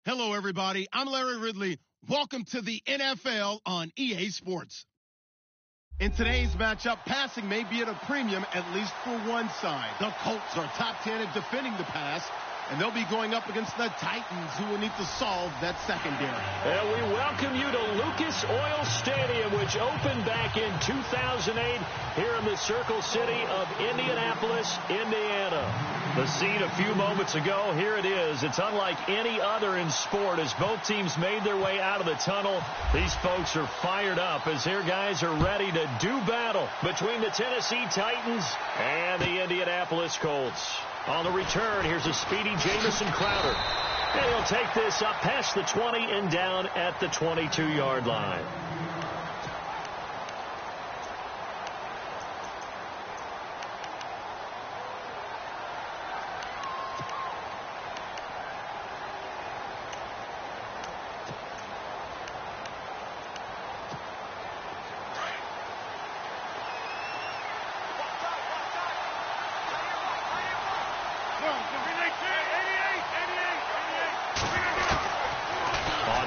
Hello, everybody. I'm Larry Ridley. Welcome to the NFL on EA Sports. In today's matchup, passing may be at a premium, at least for one side. The Colts are top 10 at defending the pass, and they'll be going up against the Titans, who will need to solve that secondary. And we welcome you to Lucas Oil Stadium, which opened back in 2008 here in the Circle City of Indianapolis, Indiana. The scene a few moments ago, here it is. It's unlike any other in sport. As both teams made their way out of the tunnel, these folks are fired up as their guys are ready to do battle between the Tennessee Titans and the Indianapolis Colts. On the return, here's a speedy Jamison Crowder. And he'll take this up past the 20 and down at the 22-yard line.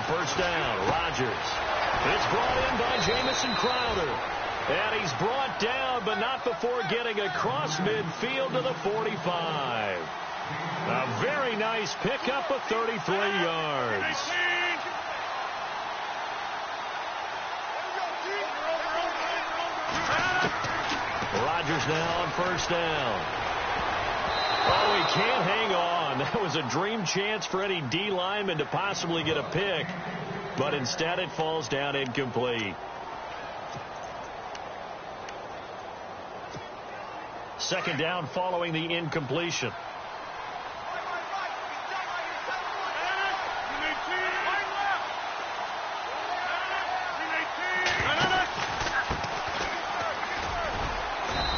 First down, Rodgers. It's brought in by Jamison Crowder. And he's brought down, but not before getting across midfield to the 45. A very nice pickup of 33 yards. Rodgers now on first down. Oh, he can't hang on. That was a dream chance for any D lineman to possibly get a pick, but instead it falls down incomplete. Second down following the incompletion.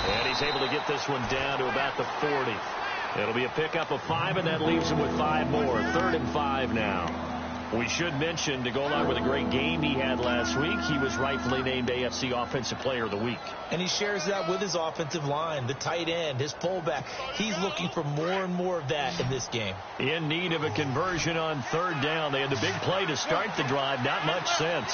And he's able to get this one down to about the 40. It'll be a pickup of 5, and that leaves him with 5 more. 3rd and 5 now. We should mention, to go along with a great game he had last week, he was rightfully named AFC Offensive Player of the Week. And he shares that with his offensive line, the tight end, his fullback. He's looking for more and more of that in this game. In need of a conversion on 3rd down. They had the big play to start the drive. Not much sense.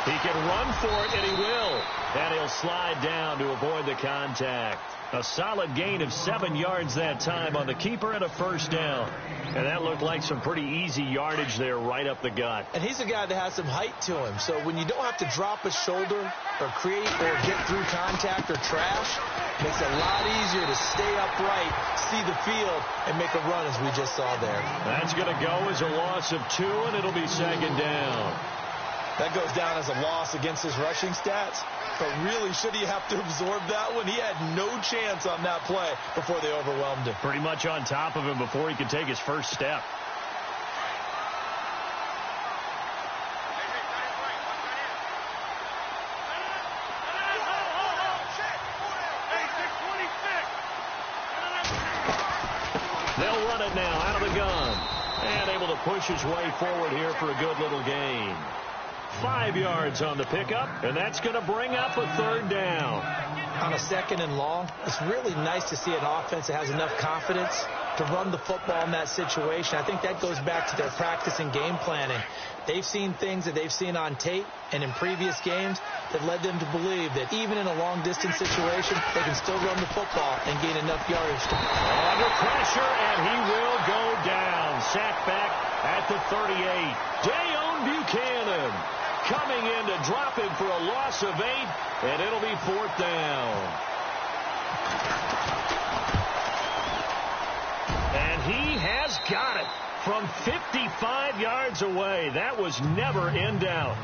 He can run for it, and he will. And he'll slide down to avoid the contact. A solid gain of 7 yards that time on the keeper and a first down. And that looked like some pretty easy yardage there right up the gut. And he's a guy that has some height to him. So when you don't have to drop a shoulder or create or get through contact or trash, it makes it a lot easier to stay upright, see the field, and make a run as we just saw there. That's going to go as a loss of 2, and it'll be 2nd down. That goes down as a loss against his rushing stats. But really, should he have to absorb that one? He had no chance on that play before they overwhelmed him. Pretty much on top of him before he could take his first step. They'll run it now out of the gun. And able to push his way forward here for a good little gain. 5 yards on the pickup, and that's going to bring up a 3rd down. On a 2nd and long, it's really nice to see an offense that has enough confidence to run the football in that situation. I think that goes back to their practice and game planning. They've seen things that they've seen on tape and in previous games that led them to believe that even in a long-distance situation, they can still run the football and gain enough yardage. Under pressure, and he will go down. Sacked back at the 38. Dayon Buchanan coming in to drop him for a loss of 8, and it'll be 4th down. And he has got it from 55 yards away. That was never in doubt.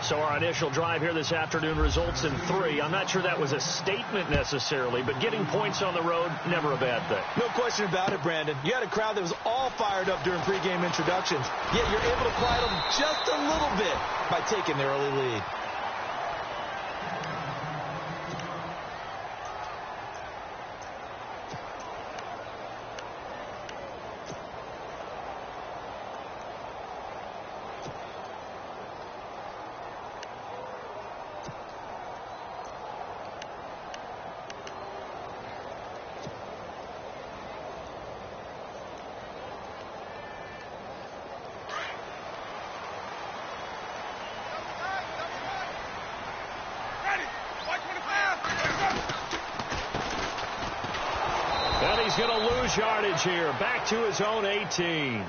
So our initial drive here this afternoon results in 3. I'm not sure that was a statement necessarily, but getting points on the road, never a bad thing. No question about it, Brandon. You had a crowd that was all fired up during pregame introductions, yet you're able to quiet them just a little bit by taking the early lead. he's going to lose yardage here. Back to his own 18.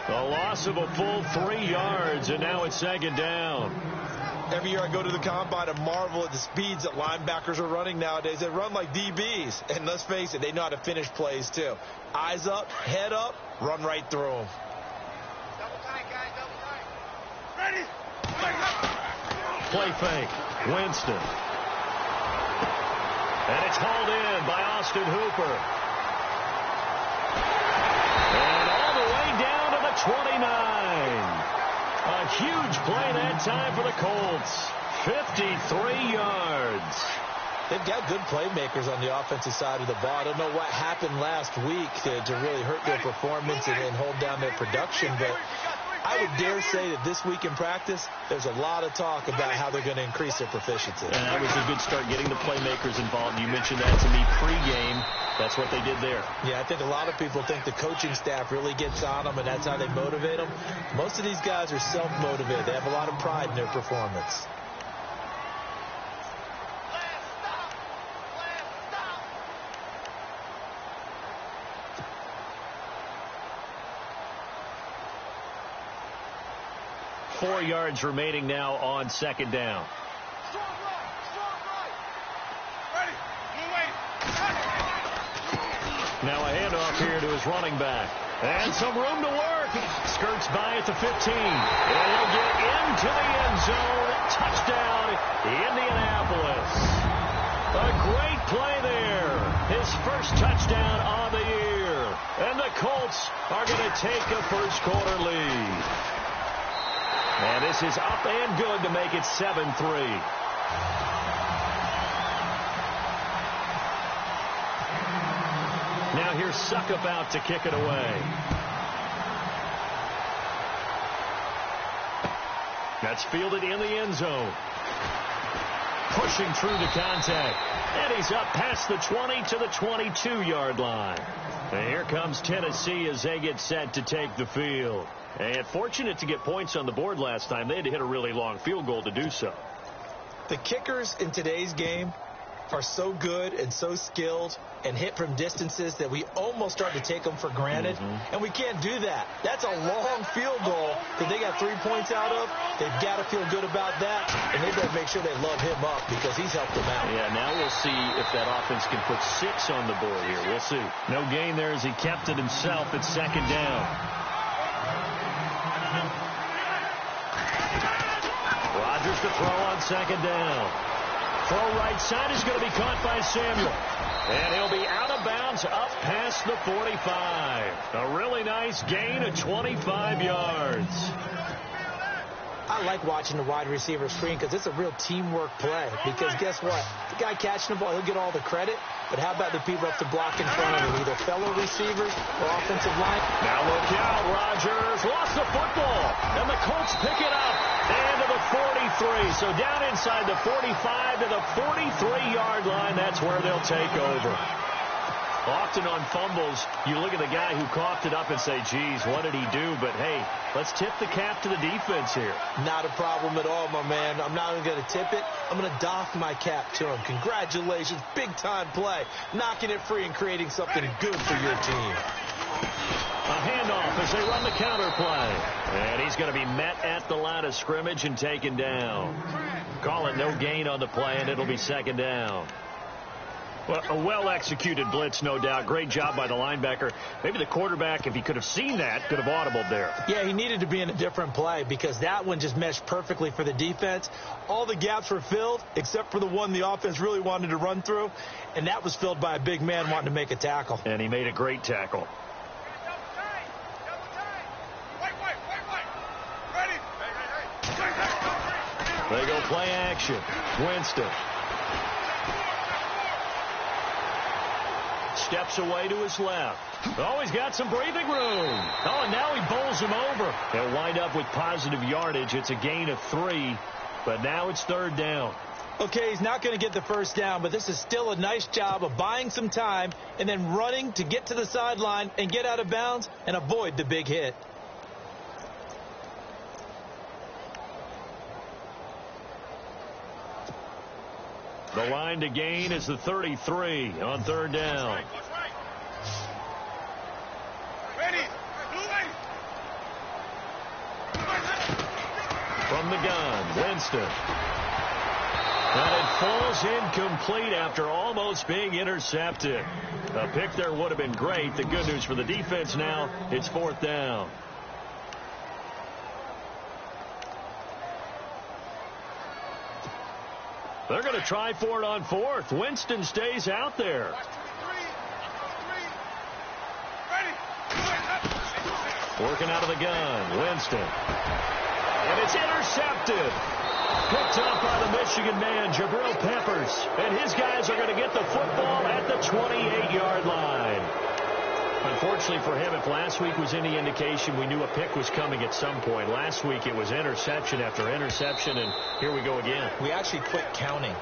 A loss of a full 3 yards, and now it's second down. Every year I go to the combine and marvel at the speeds that linebackers are running nowadays. They run like DBs. And let's face it, they know how to finish plays too. Eyes up, head up, run right through them. Double tight, guys, double tight. Ready? Play fake. Winston. And it's hauled in by Austin Hooper. And all the way down to the 29. A huge play that time for the Colts. 53 yards. They've got good playmakers on the offensive side of the ball. I don't know what happened last week to really hurt their performance and hold down their production, but I would dare say that this week in practice, there's a lot of talk about how they're going to increase their proficiency. And that was a good start, getting the playmakers involved. You mentioned that to me pregame. That's what they did there. Yeah, I think a lot of people think the coaching staff really gets on them, and that's how they motivate them. Most of these guys are self-motivated. They have a lot of pride in their performance. Four yards remaining now on second down. Strong right. Ready? Move away. Now a handoff here to his running back. And some room to work. Skirts by at the 15. And he'll get into the end zone. Touchdown, Indianapolis. A great play there. His first touchdown on the year. And the Colts are going to take a first quarter lead. And this is up and good to make it 7-3. Now here's Suckup out to kick it away. That's fielded in the end zone. Pushing through the contact. And he's up past the 20 to the 22-yard line. And here comes Tennessee as they get set to take the field. And fortunate to get points on the board last time. They had to hit a really long field goal to do so. The kickers in today's game are so good and so skilled and hit from distances that we almost start to take them for granted. And we can't do that. That's a long field goal that they got 3 points out of. They've got to feel good about that, and they better make sure they love him up because he's helped them out. Yeah, now we'll see if that offense can put 6 on the board here. We'll see. No gain there as he kept it himself at second down. Rodgers to throw on second down. Throw right side is going to be caught by Samuel. And he'll be out of bounds up past the 45. A really nice gain of 25 yards. I like watching the wide receiver screen because it's a real teamwork play. Because guess what? The guy catching the ball, he'll get all the credit. But how about the people up to block in front of him, either fellow receivers or offensive line? Now look out, Rodgers lost the football. And the Colts pick it up. And to the 43. So down inside the 45 to the 43-yard line. That's where they'll take over. Often on fumbles, you look at the guy who coughed it up and say, geez, what did he do? But, hey, let's tip the cap to the defense here. Not a problem at all, my man. I'm not even going to tip it. I'm going to doff my cap to him. Congratulations. Big-time play. Knocking it free and creating something good for your team. A handoff as they run the counter play. And he's going to be met at the line of scrimmage and taken down. Call it no gain on the play, and it'll be second down. Well, a well-executed blitz, no doubt. Great job by the linebacker. Maybe the quarterback, if he could have seen that, could have audibled there. Yeah, he needed to be in a different play because that one just meshed perfectly for the defense. All the gaps were filled except for the one the offense really wanted to run through, and that was filled by a big man wanting to make a tackle. And he made a great tackle. They go play action. Winston. Steps away to his left. Oh, he's got some breathing room. Oh, and now he bowls him over. They'll wind up with positive yardage. It's a gain of 3, but now it's third down. Okay, he's not going to get the first down, but this is still a nice job of buying some time and then running to get to the sideline and get out of bounds and avoid the big hit. The line to gain is the 33 on third down. from the gun. Winston. And it falls incomplete after almost being intercepted. A pick there would have been great. The good news for the defense now, it's 4th down. They're going to try for it on 4th. Winston stays out there. Working out of the gun. Winston. And it's intercepted. Picked up by the Michigan man, Jabril Peppers. And his guys are going to get the football at the 28-yard line. Unfortunately for him, if last week was any indication, we knew a pick was coming at some point. Last week it was interception after interception, and here we go again. We actually quit counting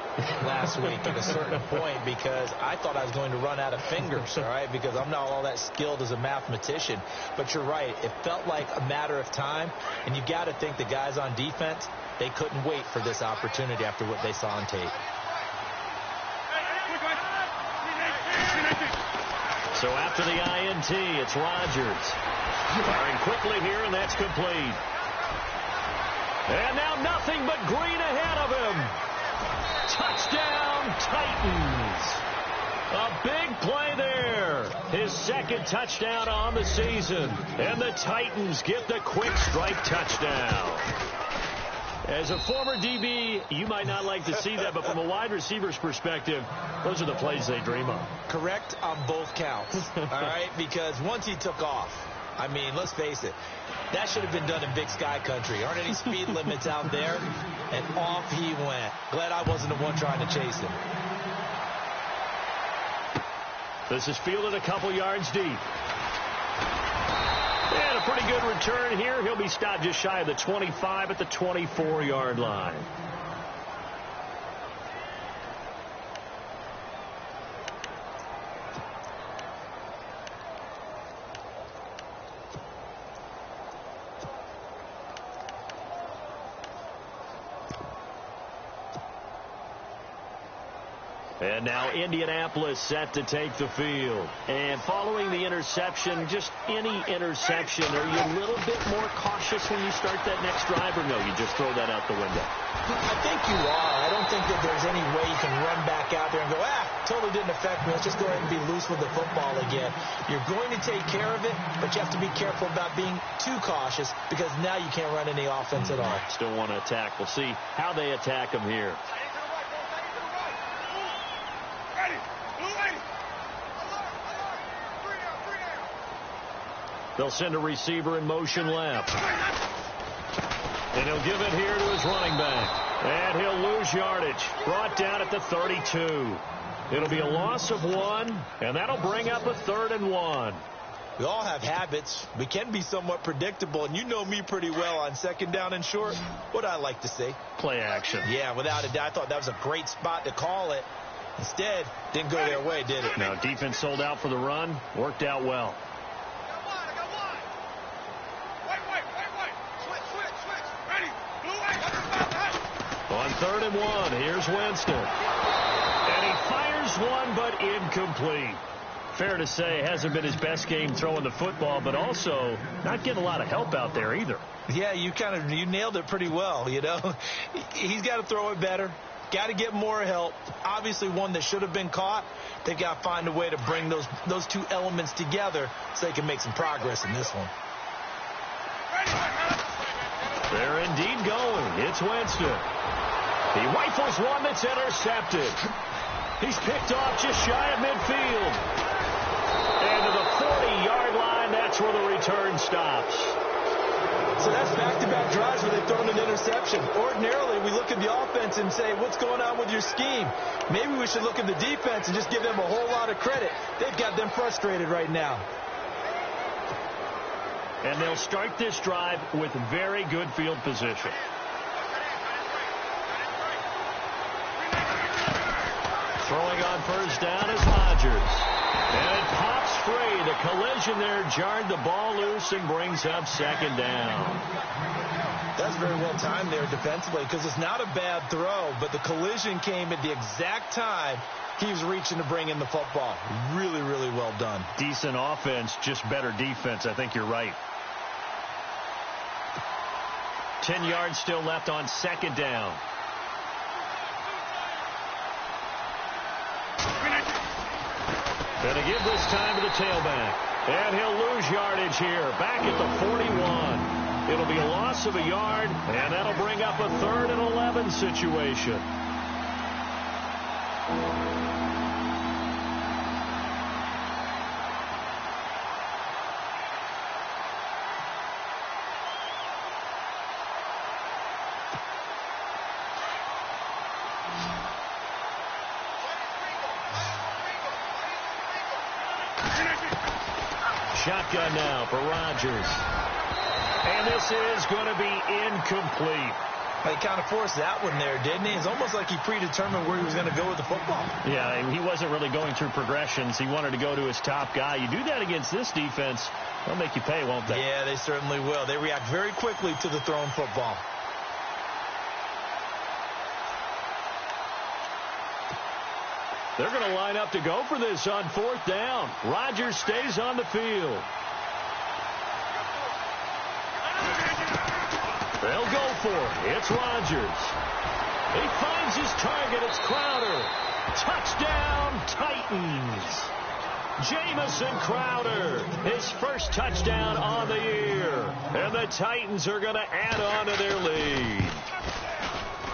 last week at a certain point because I thought I was going to run out of fingers, all right, because I'm not all that skilled as a mathematician. But you're right. It felt like a matter of time, and you got to think the guys on defense, they couldn't wait for this opportunity after what they saw on tape. So after the INT, it's Rodgers. Firing quickly here, and that's complete. And now nothing but green ahead of him. Touchdown, Titans. A big play there. His 2nd touchdown on the season. And the Titans get the quick strike touchdown. As a former DB, you might not like to see that, but from a wide receiver's perspective, those are the plays they dream of. Correct on both counts, all right? Because once he took off, I mean, let's face it, that should have been done in Big Sky country. Aren't any speed limits out there? And off he went. Glad I wasn't the one trying to chase him. This is fielded a couple yards deep. And a pretty good return here. He'll be stopped just shy of the 25 at the 24-yard line. And now Indianapolis set to take the field. And following the interception, just any interception, are you a little bit more cautious when you start that next drive, or no, you just throw that out the window? I think you are. I don't think that there's any way you can run back out there and go, totally didn't affect me. Let's just go ahead and be loose with the football again. You're going to take care of it, but you have to be careful about being too cautious because now you can't run any offense at all. Still want to attack. We'll see how they attack him here. They'll send a receiver in motion left. And he'll give it here to his running back. And he'll lose yardage. Brought down at the 32. It'll be a loss of 1, and that'll bring up a 3rd and 1. We all have habits. We can be somewhat predictable, and you know me pretty well on 2nd down and short. What I like to say? Play action. Yeah, without a doubt. I thought that was a great spot to call it. Instead, didn't go their way, did it? No, defense sold out for the run. Worked out well. On 3rd and 1, here's Winston. And he fires one, but incomplete. Fair to say, hasn't been his best game throwing the football, but also not getting a lot of help out there either. Yeah, you nailed it pretty well, you know. He's got to throw it better. Got to get more help. Obviously, one that should have been caught. They've got to find a way to bring those two elements together so they can make some progress in this one. They're indeed going. It's Winston. He rifles one that's intercepted. He's picked off just shy of midfield. And to the 40-yard line, that's where the return stops. So that's back-to-back drives where they've thrown an interception. Ordinarily, we look at the offense and say, what's going on with your scheme? Maybe we should look at the defense and just give them a whole lot of credit. They've got them frustrated right now. And they'll start this drive with very good field position. Throwing on 1st down is Rodgers. And it pops free. The collision there jarred the ball loose and brings up 2nd down. That's very well timed there defensively because it's not a bad throw, but the collision came at the exact time he was reaching to bring in the football. Really, really well done. Decent offense, just better defense. I think you're right. 10 yards still left on second down. Gonna give this time to the tailback. And he'll lose yardage here. Back at the 41. It'll be a loss of a yard, and that'll bring up a 3rd and 11 situation. Shotgun now for Rodgers. And this is going to be incomplete. He kind of forced that one there, didn't he? It's almost like he predetermined where he was going to go with the football. Yeah, and he wasn't really going through progressions. He wanted to go to his top guy. You do that against this defense, they'll make you pay, won't they? Yeah, they certainly will. They react very quickly to the thrown football. They're going to line up to go for this on 4th down. Rodgers stays on the field. They'll go for it. It's Rodgers. He finds his target. It's Crowder. Touchdown, Titans. Jamison Crowder, his first touchdown on the year. And the Titans are going to add on to their lead.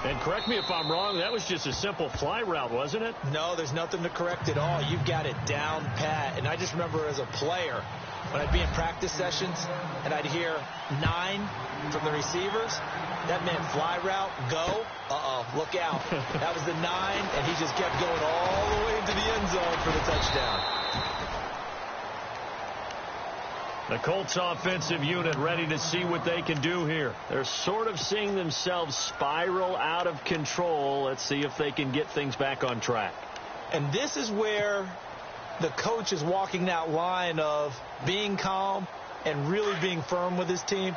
And correct me if I'm wrong, that was just a simple fly route, wasn't it? No, there's nothing to correct at all. You've got it down pat. And I just remember as a player, when I'd be in practice sessions and I'd hear 9 from the receivers, that meant fly route, go, look out. That was the 9, and he just kept going all the way into the end zone for the touchdown. The Colts offensive unit ready to see what they can do here. They're sort of seeing themselves spiral out of control. Let's see if they can get things back on track. And this is where the coach is walking that line of being calm and really being firm with his team.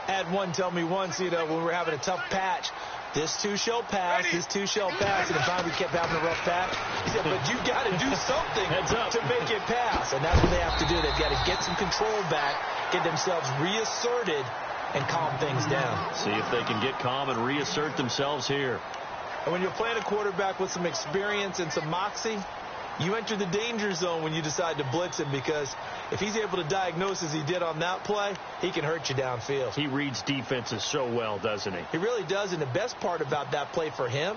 I had one tell me once, when we were having a tough patch, this too shall pass, this too shall pass. And finally we kept having a rough patch. He said, but you got to do something to make it pass. And that's what they have to do. They've got to get some control back, get themselves reasserted, and calm things down. See if they can get calm and reassert themselves here. And when you're playing a quarterback with some experience and some moxie, you enter the danger zone when you decide to blitz him, because if he's able to diagnose as he did on that play, he can hurt you downfield. He reads defenses so well, doesn't he? He really does, and the best part about that play for him,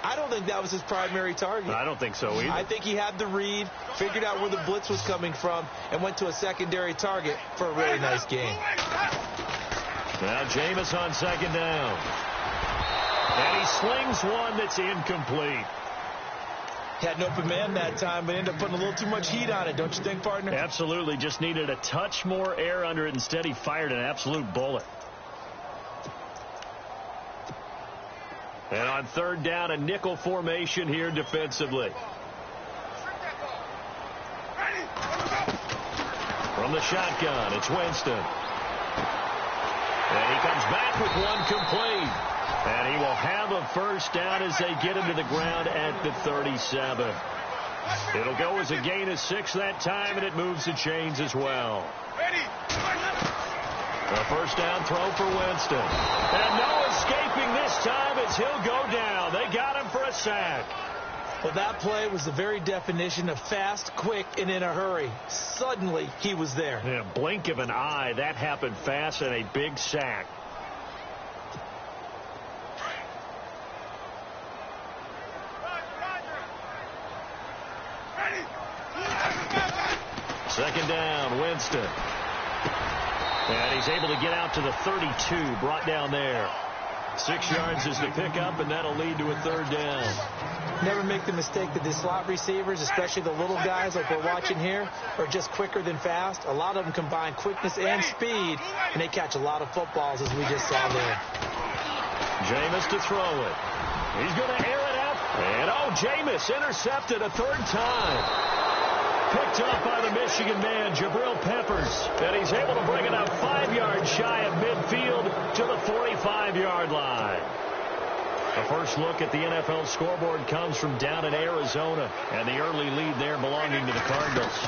I don't think that was his primary target. I don't think so either. I think he had the read, figured out where the blitz was coming from, and went to a secondary target for a really nice game. Now Jameis on 2nd down. And he slings one that's incomplete. Had an open man that time, but ended up putting a little too much heat on it, don't you think, partner? Absolutely. Just needed a touch more air under it. Instead, he fired an absolute bullet. And on 3rd down, a nickel formation here defensively. From the shotgun, it's Winston. And he comes back with one complete. And he will have a 1st down as they get him to the ground at the 37. It'll go as a gain of 6 that time, and it moves the chains as well. A 1st down throw for Winston. And no escaping this time as he'll go down. They got him for a sack. Well, that play was the very definition of fast, quick, and in a hurry. Suddenly, he was there. In a blink of an eye, that happened fast, and a big sack. Second down, Winston. And he's able to get out to the 32, brought down there. 6 yards is the pickup, and that'll lead to a 3rd down. Never make the mistake that the slot receivers, especially the little guys like we're watching here, are just quicker than fast. A lot of them combine quickness and speed, and they catch a lot of footballs, as we just saw there. Jameis to throw it. He's going to air it out. And, Jameis intercepted a 3rd time. Picked up by the Michigan man, Jabril Peppers. And he's able to bring it up 5 yards shy of midfield to the 45-yard line. The first look at the NFL scoreboard comes from down in Arizona. And the early lead there belonging to the Cardinals.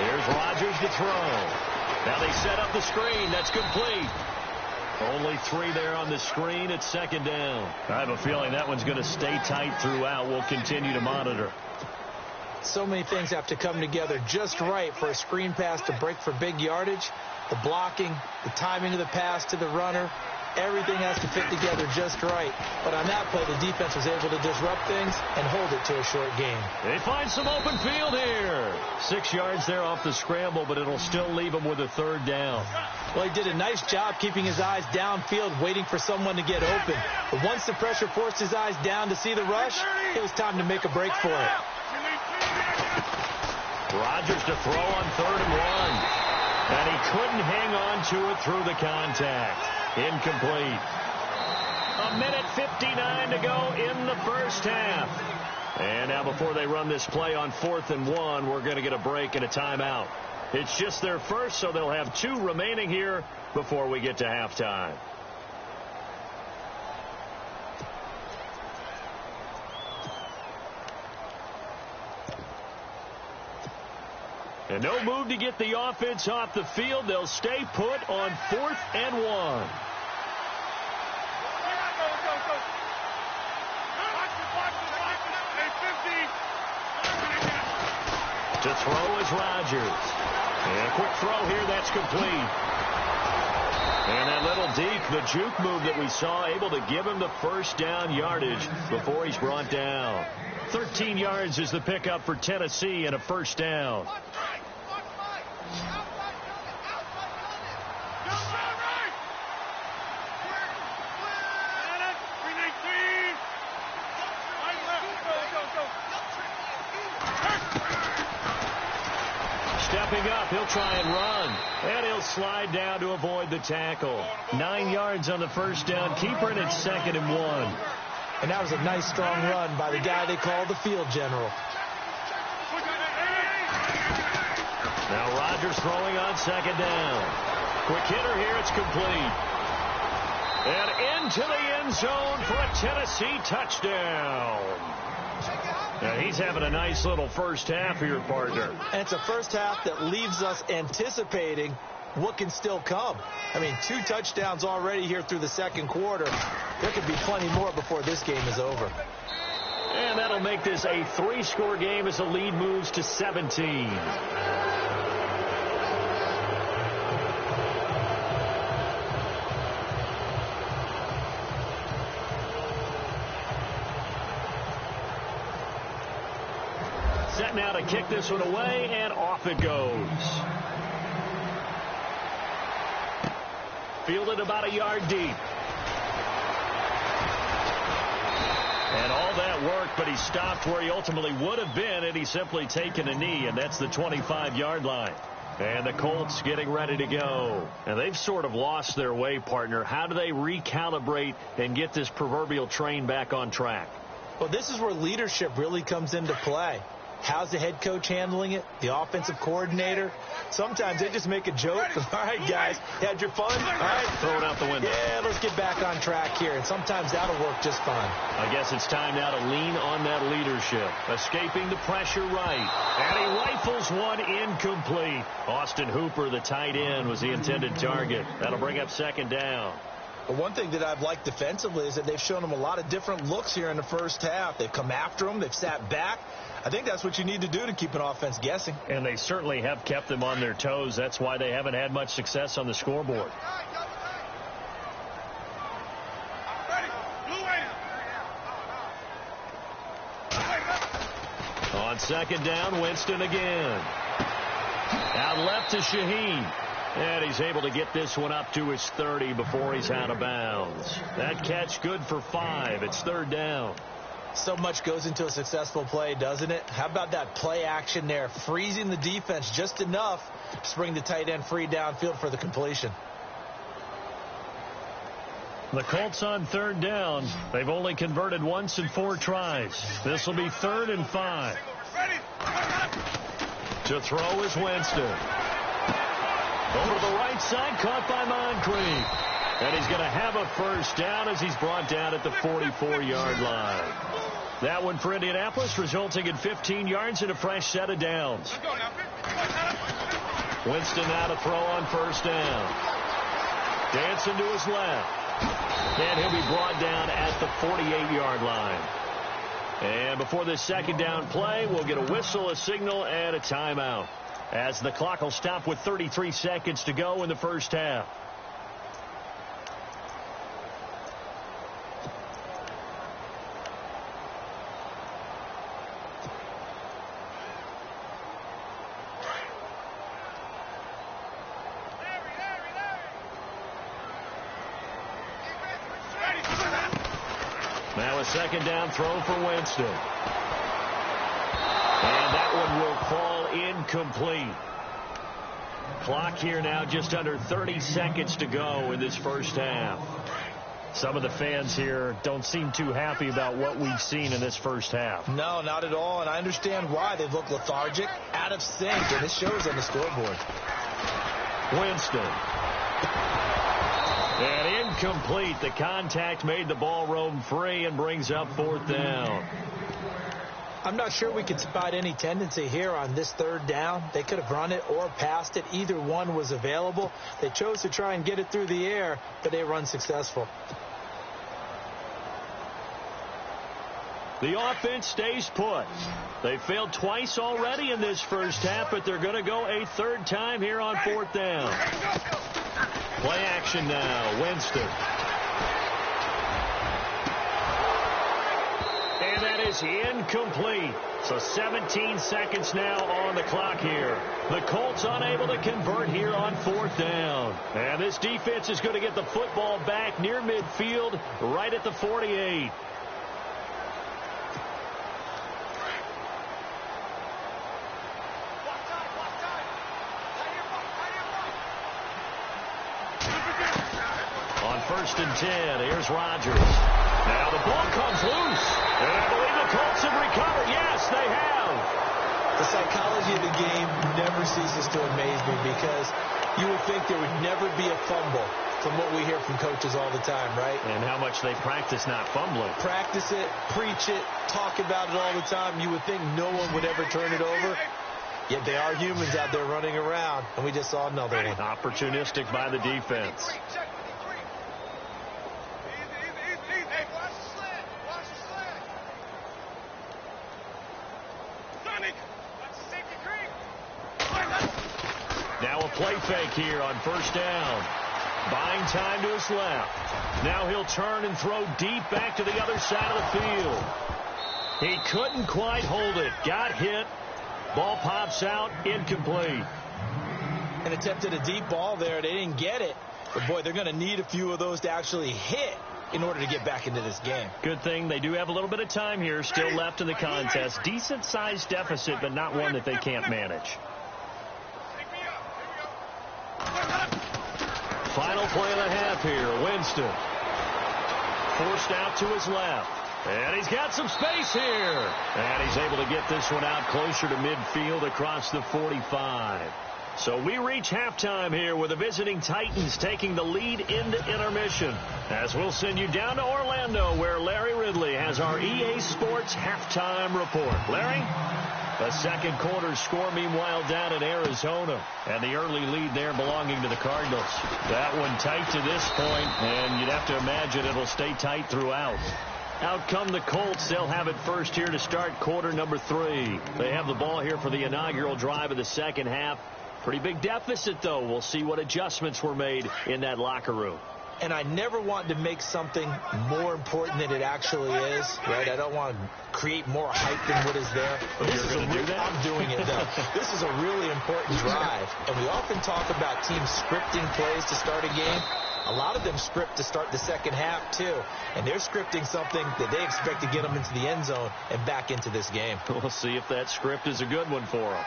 Here's Rodgers to throw. Now they set up the screen. That's complete. Only 3 there on the screen at second down. I have a feeling that one's going to stay tight throughout. We'll continue to monitor. So many things have to come together just right for a screen pass to break for big yardage. The blocking, the timing of the pass to the runner, everything has to fit together just right. But on that play, the defense was able to disrupt things and hold it to a short gain. They find some open field here. 6 yards there off the scramble, but it'll still leave him with a third down. Well, he did a nice job keeping his eyes downfield, waiting for someone to get open. But once the pressure forced his eyes down to see the rush, it was time to make a break for it. Rodgers to throw on 3rd and 1. And he couldn't hang on to it through the contact. Incomplete. 1:59 to go in the first half. And now before they run this play on 4th and 1, we're going to get a break and a timeout. It's just their first, so they'll have 2 remaining here before we get to halftime. And no move to get the offense off the field. They'll stay put on 4th and 1. To throw is Rodgers. And a quick throw here, that's complete. And that little deke, the juke move that we saw, able to give him the first down yardage before he's brought down. 13 yards is the pickup for Tennessee and a first down. Stepping up, he'll try and run. And he'll slide down to avoid the tackle. 9 yards on the first down. Keeper, and it's 2nd and 1. And that was a nice, strong run by the guy they call the field general. Now Rodgers throwing on 2nd down. Quick hitter here, it's complete. And into the end zone for a Tennessee touchdown. Now he's having a nice little first half here, partner. And it's a first half that leaves us anticipating what can still come. I mean, 2 touchdowns already here through the second quarter. There could be plenty more before this game is over. And that'll make this a 3-score game as the lead moves to 17. Set now to kick this one away, and off it goes. Fielded about a yard deep. And all that work, but he stopped where he ultimately would have been had he simply taken a knee, and that's the 25-yard line. And the Colts getting ready to go. And they've sort of lost their way, partner. How do they recalibrate and get this proverbial train back on track? Well, this is where leadership really comes into play. How's the head coach handling it? The offensive coordinator? Sometimes they just make a joke. All right, guys, you had your fun? All right. Throw it out the window. Yeah, let's get back on track here. And sometimes that'll work just fine. I guess it's time now to lean on that leadership. Escaping the pressure right. And he rifles one incomplete. Austin Hooper, the tight end, was the intended target. That'll bring up 2nd down. But one thing that I've liked defensively is that they've shown him a lot of different looks here in the first half. They've come after him. They've sat back. I think that's what you need to do to keep an offense guessing. And they certainly have kept them on their toes. That's why they haven't had much success on the scoreboard. On 2nd down, Winston again. Out left to Shaheen. And he's able to get this one up to his 30 before he's out of bounds. That catch good for 5. It's 3rd down. So much goes into a successful play, doesn't it? How about that play action there? Freezing the defense just enough to bring the tight end free downfield for the completion. The Colts on 3rd down. They've only converted once in 4 tries. This will be 3rd and 5. To throw is Winston. Over the right side, caught by Moncrief. And he's going to have a first down as he's brought down at the 44-yard line. That one for Indianapolis, resulting in 15 yards and a fresh set of downs. Winston now to throw on 1st down. Dancing to his left. And he'll be brought down at the 48-yard line. And before this second down play, we'll get a whistle, a signal, and a timeout, as the clock will stop with 33 seconds to go in the first half. Now a second down throw for Winston. And that one will fall incomplete. Clock here now just under 30 seconds to go in this first half. Some of the fans here don't seem too happy about what we've seen in this first half. No, not at all, and I understand why. They look lethargic, out of sync, and it shows on the scoreboard. Winston. And incomplete. The contact made the ball roam free and brings up fourth down. I'm not sure we could spot any tendency here on this third down. They could have run it or passed it. Either one was available. They chose to try and get it through the air, but they were unsuccessful. The offense stays put. They failed twice already in this first half, but they're going to go a third time here on fourth down. Play action now. Winston. And that is incomplete. So 17 seconds now on the clock here. The Colts unable to convert here on fourth down. And this defense is going to get the football back near midfield, right at the 48. First and 10. Here's Rodgers. Now the ball comes loose. And I believe the Colts have recovered. Yes, they have. The psychology of the game never ceases to amaze me, because you would think there would never be a fumble from what we hear from coaches all the time, right? And how much they practice not fumbling. Practice it, preach it, talk about it all the time. You would think no one would ever turn it over. Yet they are humans out there running around, and we just saw another one. Opportunistic by the defense. Now a play fake here on first down. Buying time to his left. Now he'll turn and throw deep back to the other side of the field. He couldn't quite hold it. Got hit. Ball pops out. Incomplete. And attempted a deep ball there. They didn't get it. But, boy, they're going to need a few of those to actually hit in order to get back into this game. Good thing they do have a little bit of time here still left in the contest. Decent-sized deficit, but not one that they can't manage. Final play of the half here. Winston. Forced out to his left. And he's got some space here. And he's able to get this one out closer to midfield across the 45. So we reach halftime here with the visiting Titans taking the lead into intermission. As we'll send you down to Orlando, where Larry Ridley has our EA Sports halftime report. Larry? The second quarter score, meanwhile, down in Arizona. And the early lead there belonging to the Cardinals. That one tight to this point, and you'd have to imagine it'll stay tight throughout. Out come the Colts. They'll have it first here to start quarter number 3. They have the ball here for the inaugural drive of the second half. Pretty big deficit, though. We'll see what adjustments were made in that locker room. And I never want to make something more important than it actually is, right? I don't want to create more hype than what is there. But you're going to do that? I'm doing it, though. This is a really important drive. And we often talk about teams scripting plays to start a game. A lot of them script to start the second half, too. And they're scripting something that they expect to get them into the end zone and back into this game. We'll see if that script is a good one for them.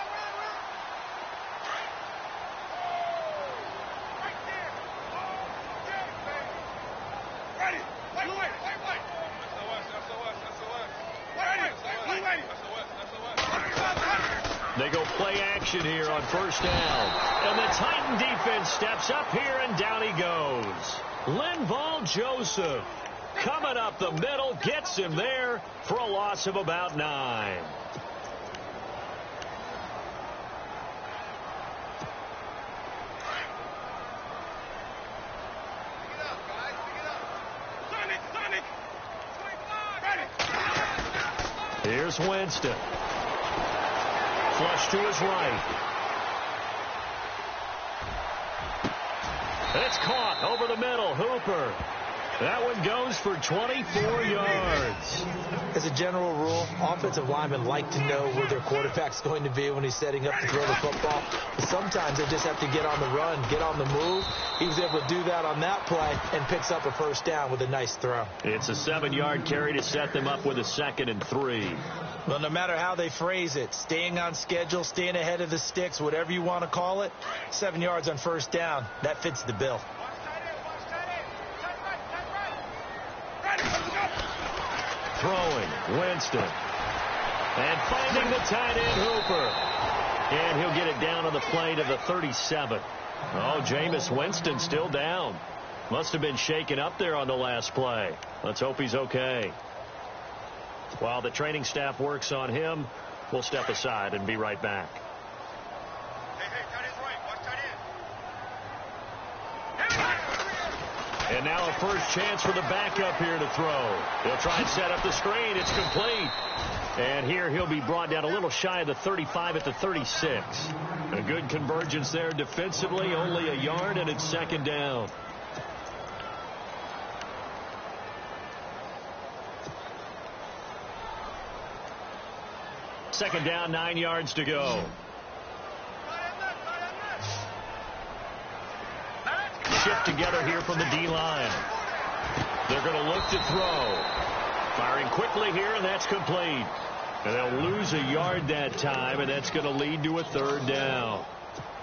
They go play action here on first down. And the Titan defense steps up here, and down he goes. Linval Joseph coming up the middle, gets him there for a loss of about 9. Here's Winston. Flush to his right. It's caught over the middle. Hooper. That one goes for 24 yards. As a general rule, offensive linemen like to know where their quarterback's going to be when he's setting up to throw the football. But sometimes they just have to get on the run, get on the move. He was able to do that on that play and picks up a first down with a nice throw. It's a 7-yard carry to set them up with a 2nd and 3. Well, no matter how they phrase it, staying on schedule, staying ahead of the sticks, whatever you want to call it, 7 yards on first down, that fits the bill. Throwing, Winston. And finding the tight end, Hooper. And he'll get it down on the play to the 37. Oh, Jameis Winston still down. Must have been shaken up there on the last play. Let's hope he's okay. While the training staff works on him, we'll step aside and be right back. And now a first chance for the backup here to throw. He'll try and set up the screen. It's complete. And here he'll be brought down a little shy of the 35 at the 36. A good convergence there defensively, only a yard, and it's 2nd down. Second down, 9 yards to go. Shift together here from the D-line. They're going to look to throw. Firing quickly here, and that's complete. And they'll lose a yard that time, and that's going to lead to a 3rd down.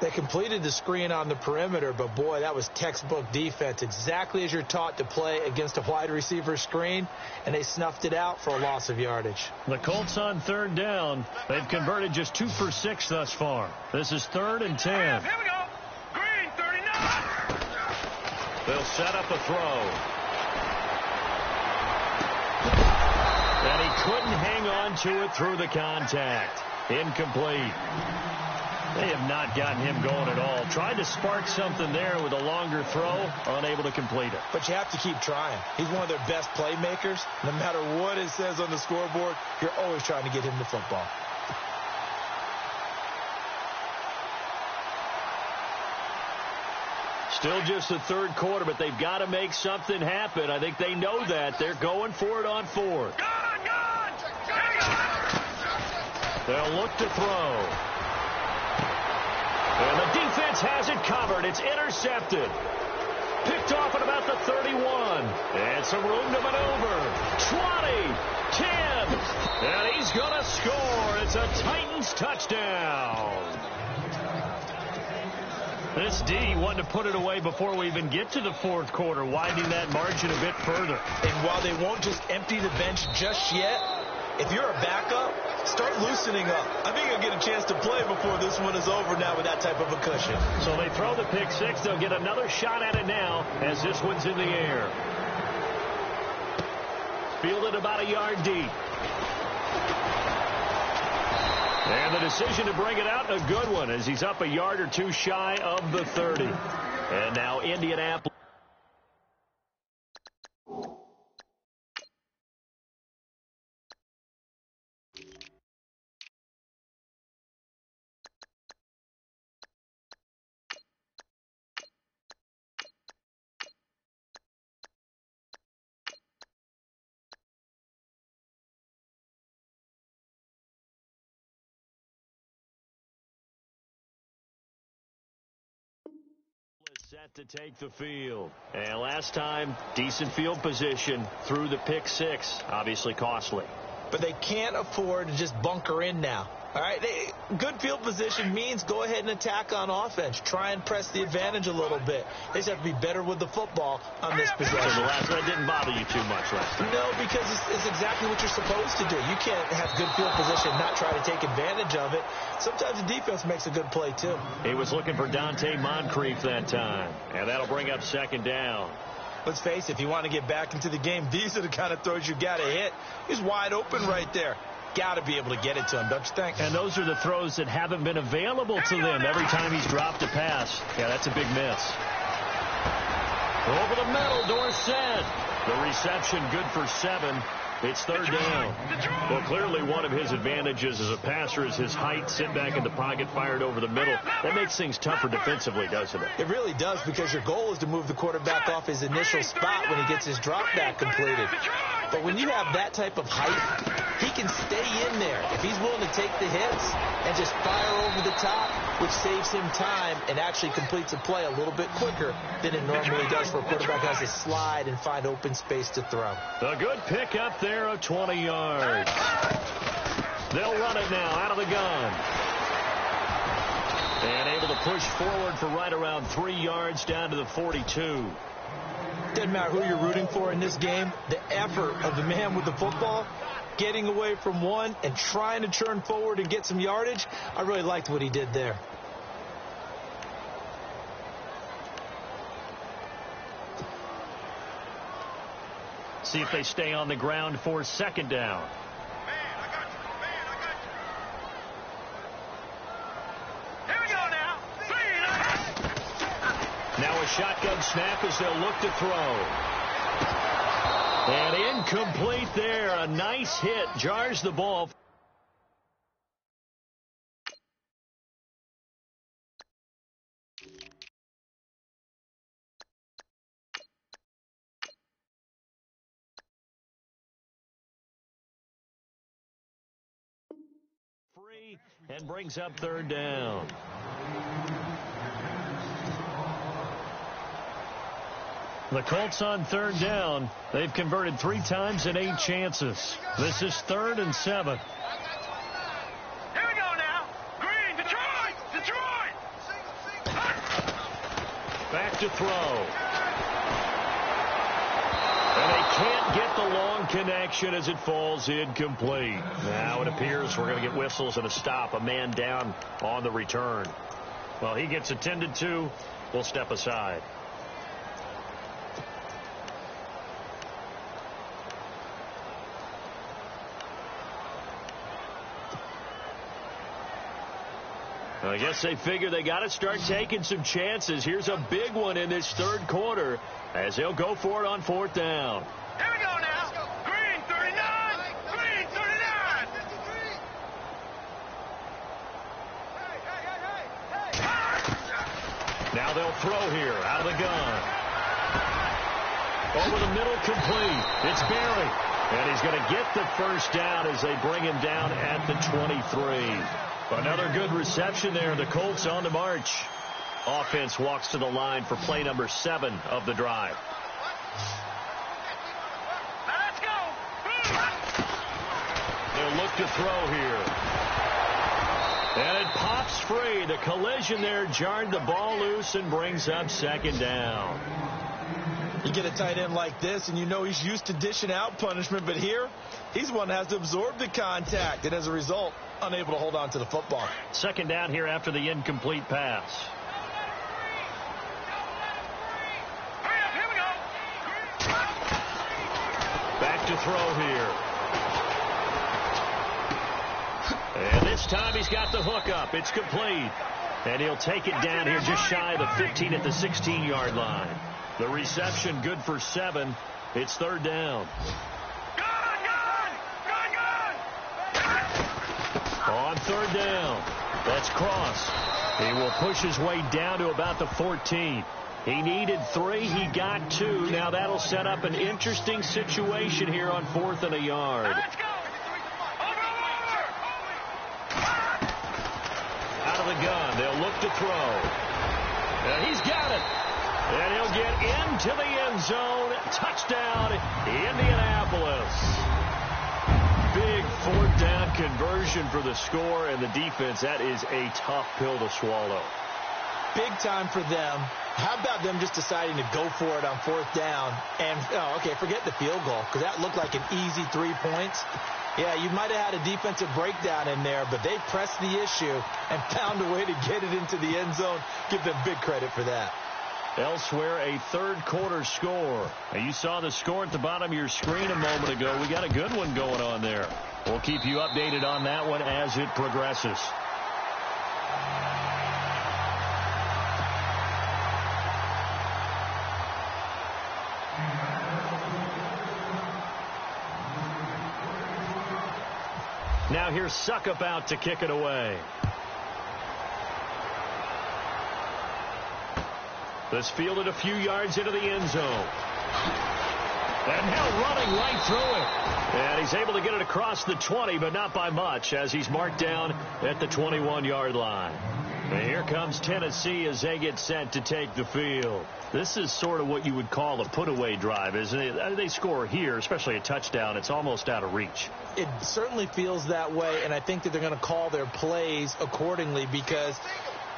They completed the screen on the perimeter, but boy, that was textbook defense. Exactly as you're taught to play against a wide receiver screen, and they snuffed it out for a loss of yardage. The Colts on 3rd down. They've converted just 2 for 6 thus far. This is 3rd and 10. Here we go. Green, 39. They'll set up a throw. And he couldn't hang on to it through the contact. Incomplete. They have not gotten him going at all. Tried to spark something there with a longer throw, unable to complete it. But you have to keep trying. He's one of their best playmakers. No matter what it says on the scoreboard, you're always trying to get him the football. Still just the 3rd quarter, but they've got to make something happen. I think they know that. They're going for it on 4th. They'll look to throw. And the defense has it covered. It's intercepted. Picked off at about the 31. And some room to maneuver. 20, 10. And he's going to score. It's a Titans touchdown. This D wanted to put it away before we even get to the 4th quarter, widening that margin a bit further. And while they won't just empty the bench just yet, if you're a backup, start loosening up. I think you'll get a chance to play before this one is over now with that type of a cushion. So they throw the pick 6. They'll get another shot at it now as this one's in the air. Fielded about a yard deep. And the decision to bring it out, a good one, as he's up a yard or 2 shy of the 30. And now Indianapolis. Set to take the field. And last time, decent field position through the pick 6. Obviously costly. But they can't afford to just bunker in now. All right, good field position means go ahead and attack on offense. Try and press the advantage a little bit. They just have to be better with the football on this possession. So the last one didn't bother you too much last time. No, because it's exactly what you're supposed to do. You can't have good field position and not try to take advantage of it. Sometimes the defense makes a good play, too. He was looking for Dante Moncrief that time. And that'll bring up 2nd down. Let's face it, if you want to get back into the game, these are the kind of throws you got to hit. He's wide open right there. Got to be able to get it to him, don't you think? And those are the throws that haven't been available to them every time he's dropped a pass. Yeah, that's a big miss. Over the middle, Dorsett. The reception good for 7. It's third down. Well, clearly one of his advantages as a passer is his height. Sit back in the pocket, fired over the middle. That makes things tougher defensively, doesn't it? It really does, because your goal is to move the quarterback off his initial spot when he gets his drop back completed. But when you have that type of height, he can stay in there if he's willing to take the hits and just fire over the top, which saves him time and actually completes a play a little bit quicker than it normally does for a quarterback who has to slide and find open space to throw. A good pick up there of 20 yards. They'll run it now out of the gun. And able to push forward for right around 3 yards down to the 42. Doesn't matter who you're rooting for in this game. The effort of the man with the football, getting away from one and trying to turn forward and get some yardage, I really liked what he did there. See if they stay on the ground for second down. Now a shotgun snap as they'll look to throw. And incomplete there. A nice hit. Jars the ball. Free and brings up third down. The Colts on third down. They've converted 3 times in 8 chances. This is 3rd and 7. Here we go now. Green, Detroit! Back to throw. And they can't get the long connection as it falls incomplete. Now it appears we're going to get whistles and a stop. A man down on the return. Well, he gets attended to. We'll step aside. I guess they figure they got to start taking some chances. Here's a big one in this third quarter as they'll go for it on 4th down. Here we go now. Green, 39. Green, 39. Hey. Now they'll throw here out of the gun. Over the middle, complete. It's Barry. And he's going to get the first down as they bring him down at the 23. Another good reception there. The Colts on the march. Offense walks to the line for play number 7 of the drive. Let's go. They'll look to throw here. And it pops free. The collision there jarred the ball loose and brings up second down. You get a tight end like this, and you know he's used to dishing out punishment, but here, he's one that has to absorb the contact, and as a result, unable to hold on to the football. Second down here after the incomplete pass. Here we go. Back to throw here. And this time he's got the hook up. It's complete. And he'll take it down here just shy of the 15 at the 16-yard line. The reception good for 7. It's third down. On third down. That's Cross. He will push his way down to about the 14. He needed 3. He got 2. Now that'll set up an interesting situation here on 4th and a yard. Out of the gun. They'll look to throw. And he's got it. And he'll get into the end zone. Touchdown, Indianapolis. Big 4th down conversion for the score and the defense. That is a tough pill to swallow. Big time for them. How about them just deciding to go for it on 4th down? And, okay, forget the field goal, because that looked like an easy 3 points. Yeah, you might have had a defensive breakdown in there, but they pressed the issue and found a way to get it into the end zone. Give them big credit for that. Elsewhere, a third quarter score. Now, you saw the score at the bottom of your screen a moment ago. We got a good one going on there. We'll keep you updated on that one as it progresses. Now here's Suckup out to kick it away. This fielded a few yards into the end zone. And now running right through it. And he's able to get it across the 20, but not by much, as he's marked down at the 21-yard line. And here comes Tennessee as they get set to take the field. This is sort of what you would call a put-away drive, isn't it? They score here, especially a touchdown. It's almost out of reach. It certainly feels that way, and I think that they're going to call their plays accordingly, because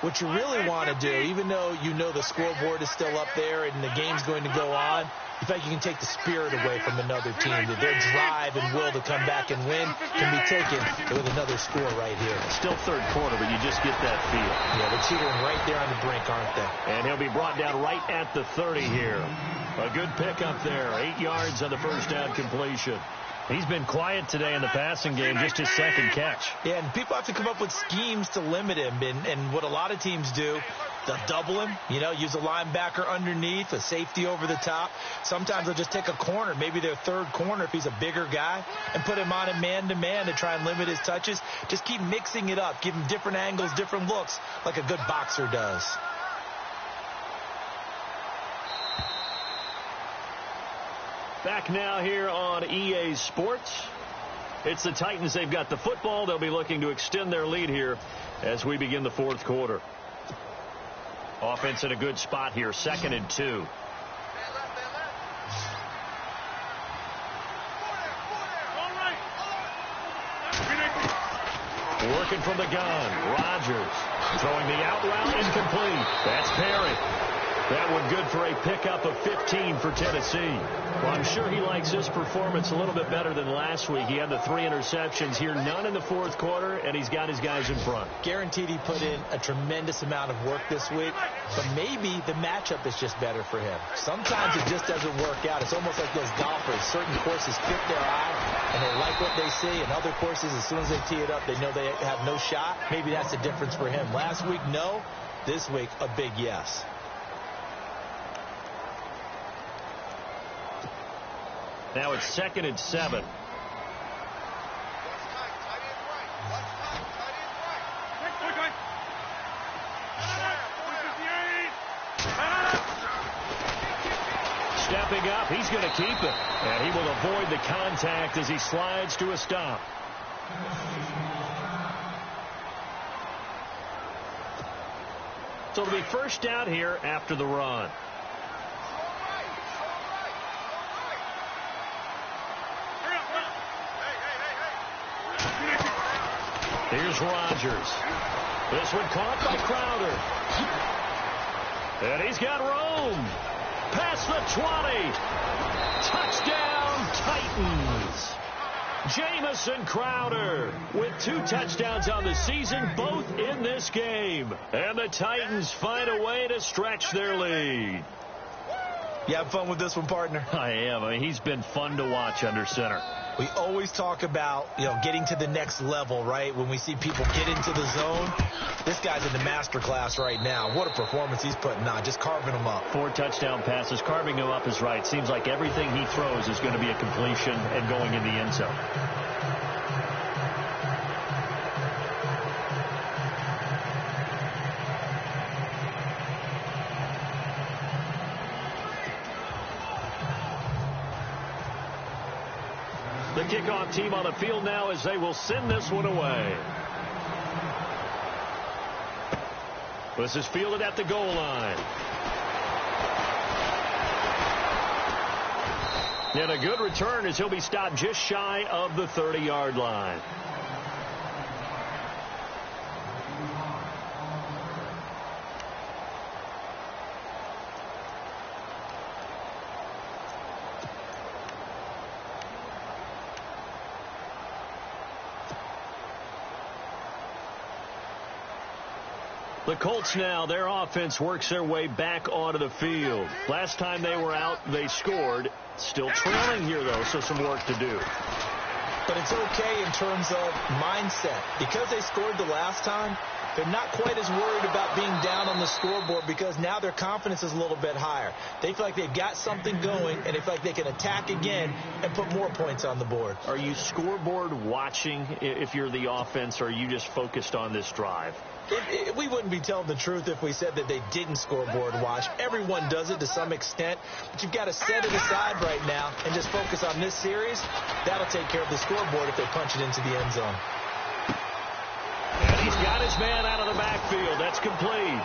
what you really want to do, even though you know the scoreboard is still up there and the game's going to go on, you feel like you can take the spirit away from another team. That their drive and will to come back and win can be taken with another score right here. Still third quarter, but you just get that feel. Yeah, they're teetering right there on the brink, aren't they? And he'll be brought down right at the 30 here. A good pickup there. 8 yards on the first down completion. He's been quiet today in the passing game, just his second catch. Yeah, and people have to come up with schemes to limit him. And what a lot of teams do, they'll double him, use a linebacker underneath, a safety over the top. Sometimes they'll just take a corner, maybe their third corner if he's a bigger guy, and put him on a man-to-man to try and limit his touches. Just keep mixing it up, give him different angles, different looks, like a good boxer does. Back now here on EA Sports. It's the Titans. They've got the football. They'll be looking to extend their lead here as we begin the fourth quarter. Offense in a good spot here, 2nd and 2. Working from the gun. Rodgers throwing the out route, incomplete. That's Perry. That one good for a pickup of 15 for Tennessee. Well, I'm sure he likes his performance a little bit better than last week. He had the 3 interceptions here, none in the fourth quarter, and he's got his guys in front. Guaranteed he put in a tremendous amount of work this week, but maybe the matchup is just better for him. Sometimes it just doesn't work out. It's almost like those golfers. Certain courses fit their eye, and they like what they see, and other courses, as soon as they tee it up, they know they have no shot. Maybe that's the difference for him. Last week, no. This week, a big yes. Now it's 2nd and 7. Stepping up, he's going to keep it. And he will avoid the contact as he slides to a stop. So it'll be first down here after the run. Here's Rodgers. This one caught by Crowder. And he's got room. Past the 20. Touchdown, Titans. Jamison Crowder with 2 touchdowns on the season, both in this game. And the Titans find a way to stretch their lead. You have fun with this one, partner? I am. I mean, he's been fun to watch under center. We always talk about, getting to the next level, right? When we see people get into the zone, this guy's in the master class right now. What a performance he's putting on, just carving them up. 4 touchdown passes. Carving him up is right. Seems like everything he throws is going to be a completion and going in the end zone. The kickoff team on the field now as they will send this one away. This is fielded at the goal line. And a good return as he'll be stopped just shy of the 30-yard line. The Colts now, their offense works their way back onto the field. Last time they were out, they scored. Still trailing here, though, so some work to do. but it's okay in terms of mindset. Because they scored the last time, they're not quite as worried about being down on the scoreboard because now their confidence is a little bit higher. They feel like they've got something going, and they feel like they can attack again and put more points on the board. Are you scoreboard watching if you're the offense, or are you just focused on this drive? We wouldn't be telling the truth if we said that they didn't scoreboard watch. Everyone does it to some extent, but you've got to set it aside right now and just focus on this series. That'll take care of the scoreboard if they punch it into the end zone. And he's got his man out of the backfield. That's complete.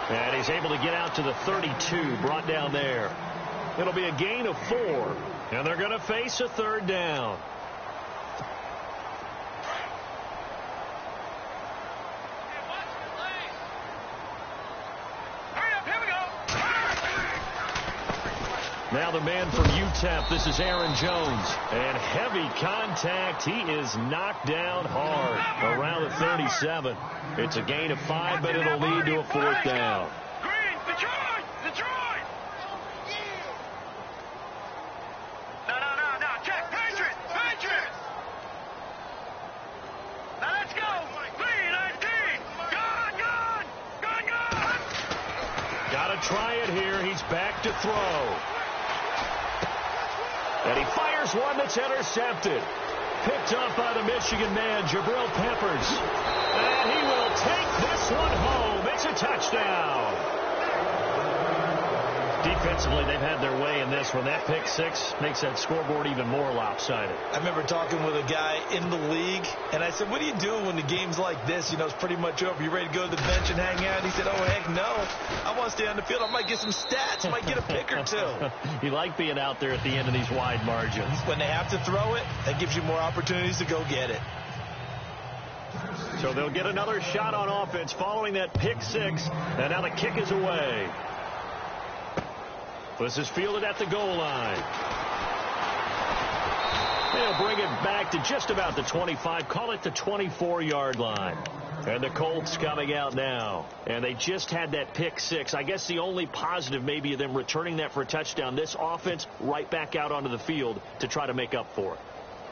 And he's able to get out to the 32, brought down there. It'll be a gain of 4, and they're going to face a third down. Now the man from UTEP, this is Aaron Jones. And heavy contact. He is knocked down hard around the 37. It's a gain of 5, but it'll lead to a 4th down. Green, Detroit! Detroit! No. Check. Patriots! Now let's go. Green, 19. Gone! Got to try it here. He's back to throw. And he fires one that's intercepted. Picked up by the Michigan man, Jabril Peppers. And he will take this one home. It's a touchdown. Defensively, they've had their way in this one. That pick 6 makes that scoreboard even more lopsided. I remember talking with a guy in the league, and I said, what are you doing when the game's like this? You know, it's pretty much over. You ready to go to the bench and hang out? He said, oh, heck no. I want to stay on the field. I might get some stats. I might get a pick or 2. You like being out there at the end of these wide margins. When they have to throw it, that gives you more opportunities to go get it. So they'll get another shot on offense following that pick 6, and now the kick is away. This is fielded at the goal line. They'll bring it back to just about the 25, call it the 24-yard line. And the Colts coming out now. And they just had that pick 6. I guess the only positive maybe of them returning that for a touchdown. This offense right back out onto the field to try to make up for it.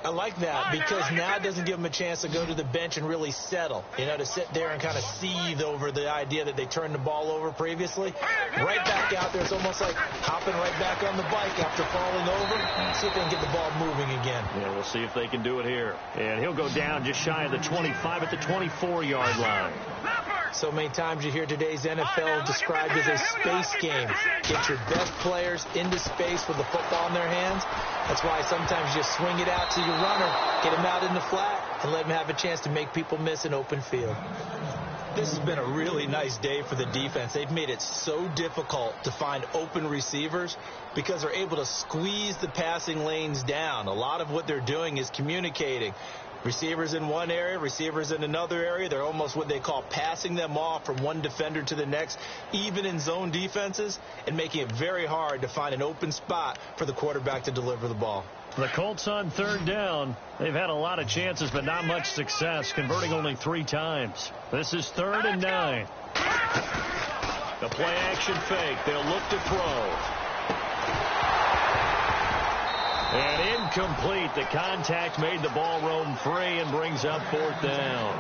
I like that because now it doesn't give them a chance to go to the bench and really settle, you know, to sit there and kind of seethe over the idea that they turned the ball over previously. Right back out there, it's almost like hopping right back on the bike after falling over. See if they can get the ball moving again. Yeah, we'll see if they can do it here. And he'll go down just shy of the 25 at the 24-yard line. So many times you hear today's NFL described as a space game. Get your best players into space with the football in their hands. That's why sometimes you just swing it out to your runner, get him out in the flat, and let him have a chance to make people miss an open field. This has been a really nice day for the defense. They've made it so difficult to find open receivers because they're able to squeeze the passing lanes down. A lot of what they're doing is communicating. Receivers in one area, receivers in another area. They're almost what they call passing them off from one defender to the next, even in zone defenses, and making it very hard to find an open spot for the quarterback to deliver the ball. The Colts on 3rd down. They've had a lot of chances, but not much success, converting only 3 times. This is 3rd and 9. The play action fake. They'll look to throw. And incomplete. The contact made the ball roam free and brings up 4th down.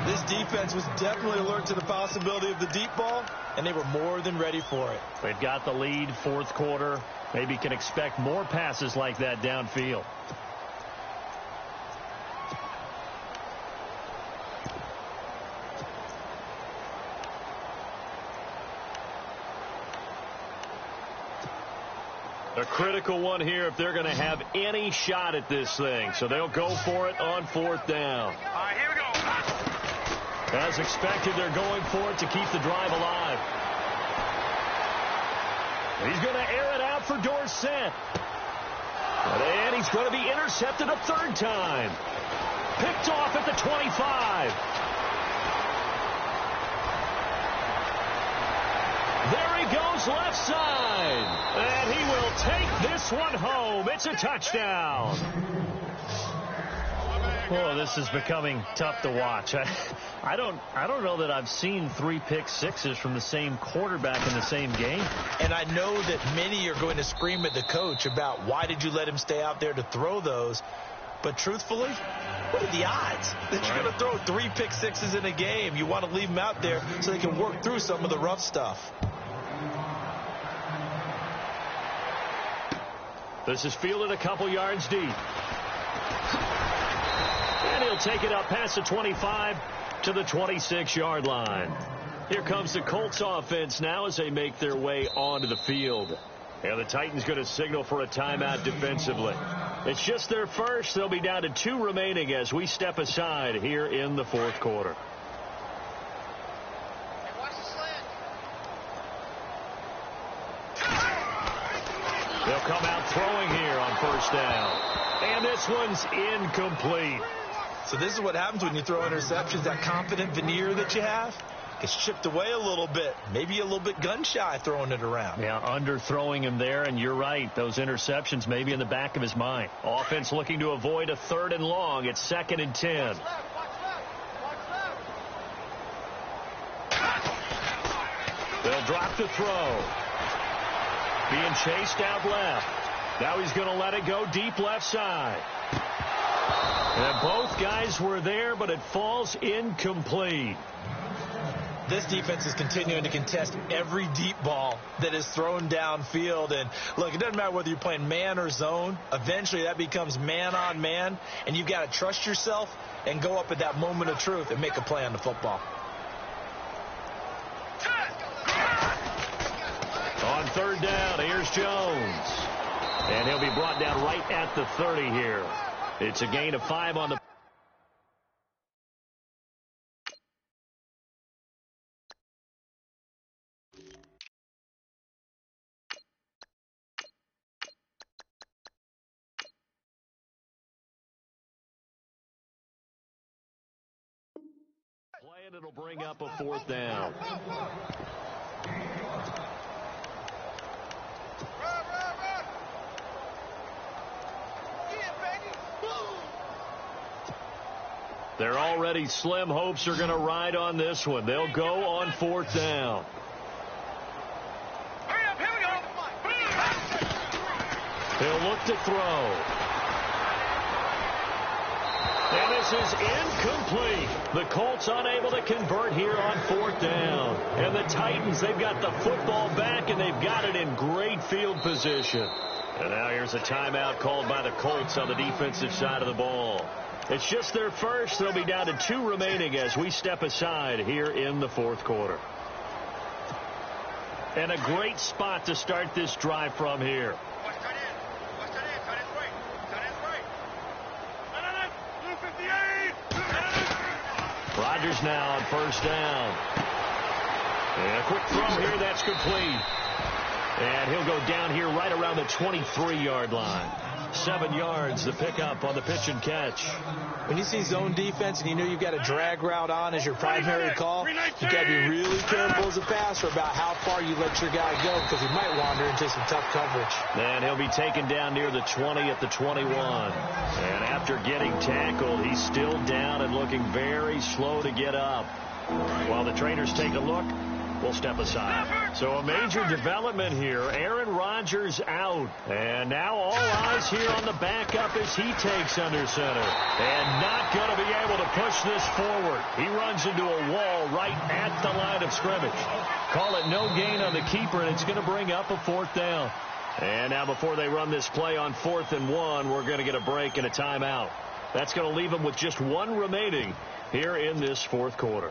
This defense was definitely alert to the possibility of the deep ball, and they were more than ready for it. They've got the lead, 4th quarter. Maybe can expect more passes like that downfield. A critical one here if they're going to have any shot at this thing. So they'll go for it on 4th down. All right, here we go. As expected, they're going for it to keep the drive alive. He's going to air it out for Dorsett. And he's going to be intercepted a 3rd time. Picked off at the 25. There he goes left side. And he will take this one home. It's a touchdown. Oh, this is becoming tough to watch. I don't know that I've seen 3 pick 6s from the same quarterback in the same game. And I know that many are going to scream at the coach about why did you let him stay out there to throw those. But truthfully, what are the odds that you're going to throw 3 pick sixes in a game? You want to leave them out there so they can work through some of the rough stuff. This is fielded a couple yards deep. And he'll take it up past the 25 to the 26-yard line. Here comes the Colts offense now as they make their way onto the field. And the Titans going to signal for a timeout defensively. It's just their first. They'll be down to 2 remaining as we step aside here in the fourth quarter. They'll come out throwing here on first down. And this one's incomplete. So this is what happens when you throw interceptions. That confident veneer that you have gets chipped away a little bit. Maybe a little bit gun-shy throwing it around. Yeah, underthrowing him there, and you're right. Those interceptions may be in the back of his mind. Offense looking to avoid a 3rd and long. It's 2nd and 10. They'll drop the throw. Being chased out left. Now he's going to let it go deep left side. And both guys were there, but it falls incomplete. This defense is continuing to contest every deep ball that is thrown downfield. And, look, it doesn't matter whether you're playing man or zone. Eventually that becomes man on man, and you've got to trust yourself and go up at that moment of truth and make a play on the football. On 3rd down, here's Jones. And he'll be brought down right at the 30 here. It's a gain of 5 on the... Play, and it'll bring up a 4th down. They're already slim. Hopes are going to ride on this one. They'll go on 4th down. He'll look to throw. And this is incomplete. The Colts unable to convert here on 4th down. And the Titans, they've got the football back, and they've got it in great field position. And now here's a timeout called by the Colts on the defensive side of the ball. It's just their first. They'll be down to 2 remaining as we step aside here in the fourth quarter. And a great spot to start this drive from here. Rodgers now on 1st down. And a quick throw here, that's complete. And he'll go down here right around the 23-yard line. 7 yards, the pickup on the pitch and catch. When you see zone defense and you know you've got a drag route on as your primary call, you've got to be really careful as a passer about how far you let your guy go, because he might wander into some tough coverage. And he'll be taken down near the 20 at the 21. And after getting tackled, he's still down and looking very slow to get up. While the trainers take a look, we'll step aside. So a major development here. Aaron Rodgers out. And now all eyes here on the backup as he takes under center. And not going to be able to push this forward. He runs into a wall right at the line of scrimmage. Call it no gain on the keeper, and it's going to bring up a 4th down. And now before they run this play on 4th and 1, we're going to get a break and a timeout. That's going to leave them with just 1 remaining here in this fourth quarter.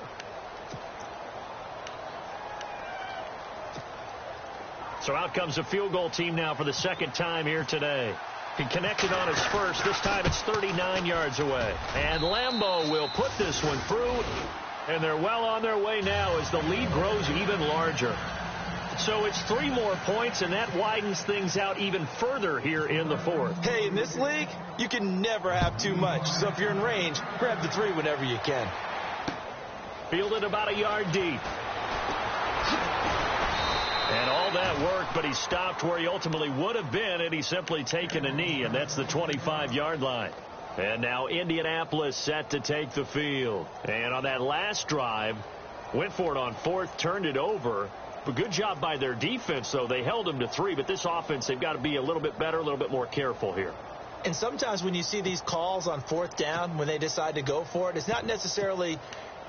So out comes a field goal team now for the 2nd time here today. He connected on his first. This time it's 39 yards away. And Lambeau will put this one through. And they're well on their way now as the lead grows even larger. So it's 3 more points, and that widens things out even further here in the fourth. Hey, in this league, you can never have too much. So if you're in range, grab the 3 whenever you can. Fielded about a yard deep. And all that work, but he stopped where he ultimately would have been, and he's simply taken a knee, and that's the 25-yard line. And now Indianapolis set to take the field. And on that last drive, went for it on 4th, turned it over. But good job by their defense, though. They held him to 3, but this offense, they've got to be a little bit better, a little bit more careful here. And sometimes when you see these calls on fourth down, when they decide to go for it, it's not necessarily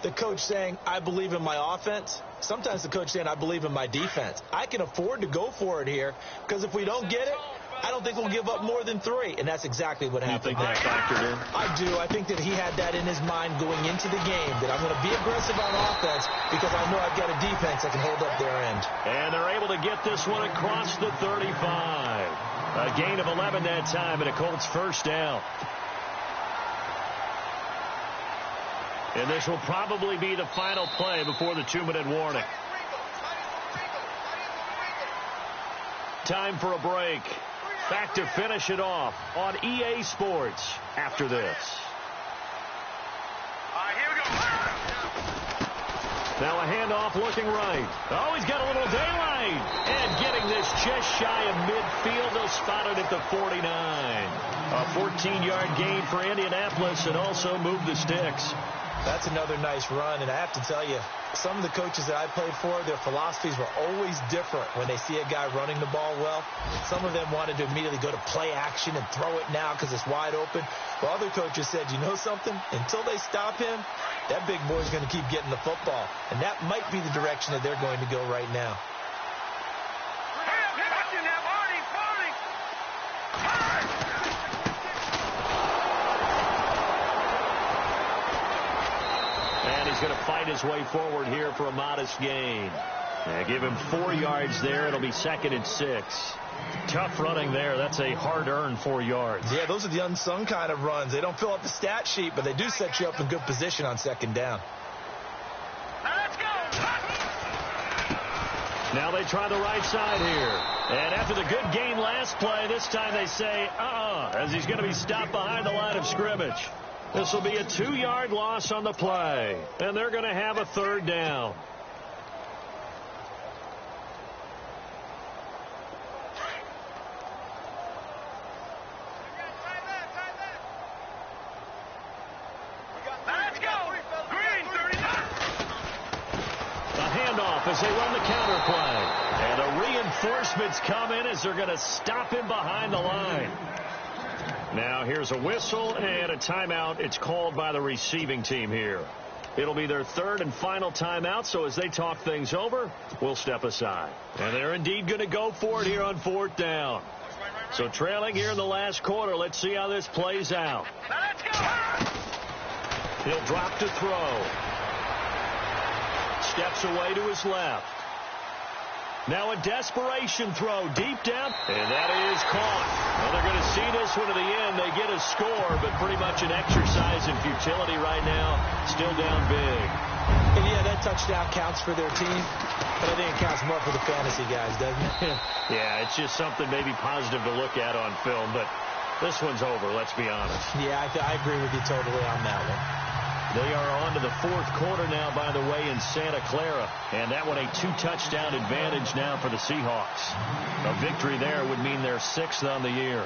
the coach saying, I believe in my offense. Sometimes the coach saying, I believe in my defense. I can afford to go for it here because if we don't get it, I don't think we'll give up more than 3. And that's exactly what happened. You think that factored in? I do. I think that he had that in his mind going into the game, that I'm going to be aggressive on offense because I know I've got a defense that can hold up their end. And they're able to get this one across the 35. A gain of 11 that time and a Colts first down. And this will probably be the final play before the 2-minute warning. Time for a break. Back to finish it off on EA Sports after this. Here we go. Now a handoff looking right. Oh, he's got a little daylight. And getting this just shy of midfield. They'll spot it at the 49. A 14-yard gain for Indianapolis and also move the sticks. That's another nice run, and I have to tell you, some of the coaches that I played for, their philosophies were always different when they see a guy running the ball well. Some of them wanted to immediately go to play action and throw it now because it's wide open. But other coaches said, you know something? Until they stop him, that big boy's going to keep getting the football. And that might be the direction that they're going to go right now. He's going to fight his way forward here for a modest gain. Give him 4 yards there. It'll be 2nd and 6. Tough running there. That's a hard-earned 4 yards. Yeah, those are the unsung kind of runs. They don't fill up the stat sheet, but they do set you up in good position on 2nd down. Let's go. Now they try the right side here. And after the good gain last play, this time they say, as he's going to be stopped behind the line of scrimmage. This will be a 2-yard loss on the play, and they're going to have a 3rd down. Let's go. Green 39. A handoff as they run the counter play. And the reinforcements come in as they're going to stop him behind the line. Now here's a whistle and a timeout. It's called by the receiving team here. It'll be their 3rd and final timeout, so as they talk things over, we'll step aside. And they're indeed going to go for it here on 4th down. So trailing here in the last quarter, let's see how this plays out. Let's go. He'll drop to throw. Steps away to his left. Now a desperation throw deep down, and that is caught. Well, they're going to see this one to the end. They get a score, but pretty much an exercise in futility right now. Still down big. And yeah, that touchdown counts for their team, but I think it counts more for the fantasy guys, doesn't it? Yeah, it's just something maybe positive to look at on film, but this one's over, let's be honest. Yeah, I agree with you totally on that one. They are on to the 4th quarter now, by the way, in Santa Clara. And that one a 2-touchdown advantage now for the Seahawks. A victory there would mean they're 6th on the year.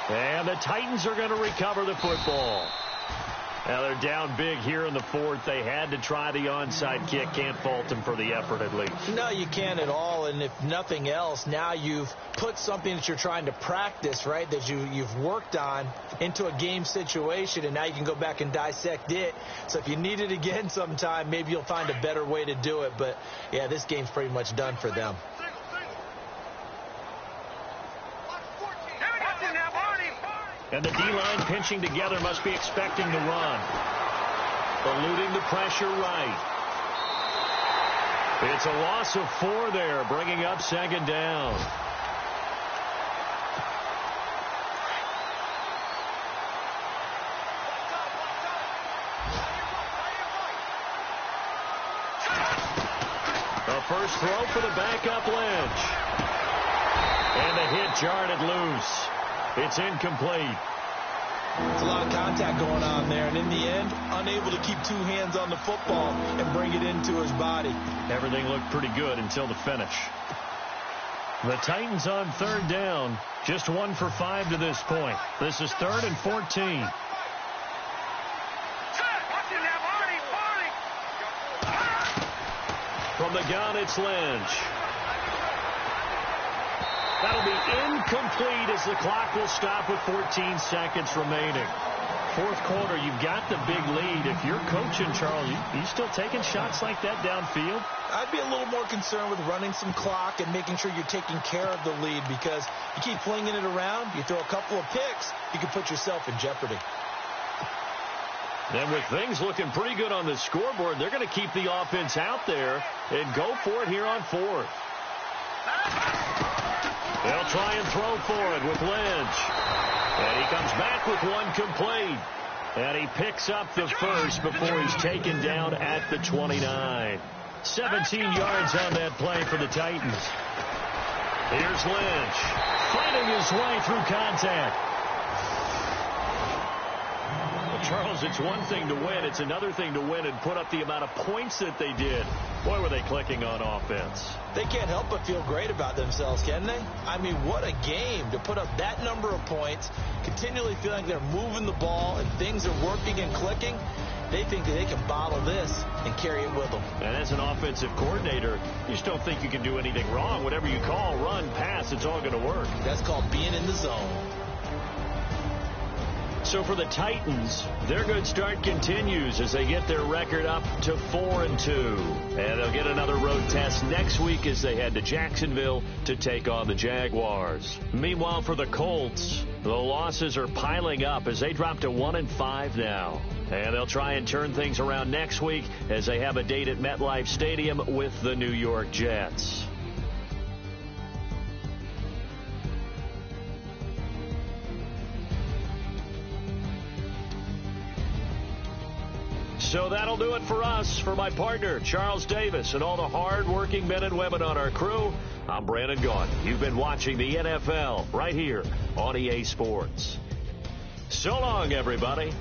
And the Titans are going to recover the football. Now they're down big here in the 4th. They had to try the onside kick. Can't fault them for the effort at least. No, you can't at all. And if nothing else, now you've put something that you're trying to practice, right, that you've worked on into a game situation, and now you can go back and dissect it. So if you need it again sometime, maybe you'll find a better way to do it. But, yeah, this game's pretty much done for them. And the D-line pinching together must be expecting to run. Eluding the pressure right. It's a loss of 4 there, bringing up 2nd down. A first throw for the backup Lynch. And the hit jarred it loose. It's incomplete. There's a lot of contact going on there, and in the end, unable to keep 2 hands on the football and bring it into his body. Everything looked pretty good until the finish. The Titans on 3rd down, just 1 for 5 to this point. This is 3rd and 14. gun. It's Lynch. That'll be incomplete as the clock will stop with 14 seconds remaining. Fourth quarter, you've got the big lead. If you're coaching, Charles, you still taking shots like that downfield? I'd be a little more concerned with running some clock and making sure you're taking care of the lead, because you keep flinging it around, you throw a couple of picks, you can put yourself in jeopardy. Then with things looking pretty good on the scoreboard, they're going to keep the offense out there and go for it here on fourth. They'll try and throw for it with Lynch. And he comes back with one complete. And he picks up the first before he's taken down at the 29. 17 yards on that play for the Titans. Here's Lynch, fighting his way through contact. Well, Charles, it's one thing to win. It's another thing to win and put up the amount of points that they did. Boy, were they clicking on offense. They can't help but feel great about themselves, can they? I mean, what a game to put up that number of points, continually feeling they're moving the ball and things are working and clicking. They think that they can bottle this and carry it with them. And as an offensive coordinator, you just don't think you can do anything wrong. Whatever you call, run, pass, it's all going to work. That's called being in the zone. So for the Titans, their good start continues as they get their record up to 4-2. And they'll get another road test next week as they head to Jacksonville to take on the Jaguars. Meanwhile, for the Colts, the losses are piling up as they drop to 1-5 now. And they'll try and turn things around next week as they have a date at MetLife Stadium with the New York Jets. So that'll do it for us. For my partner, Charles Davis, and all the hard-working men and women on our crew, I'm Brandon Gaudin. You've been watching the NFL right here on EA Sports. So long, everybody.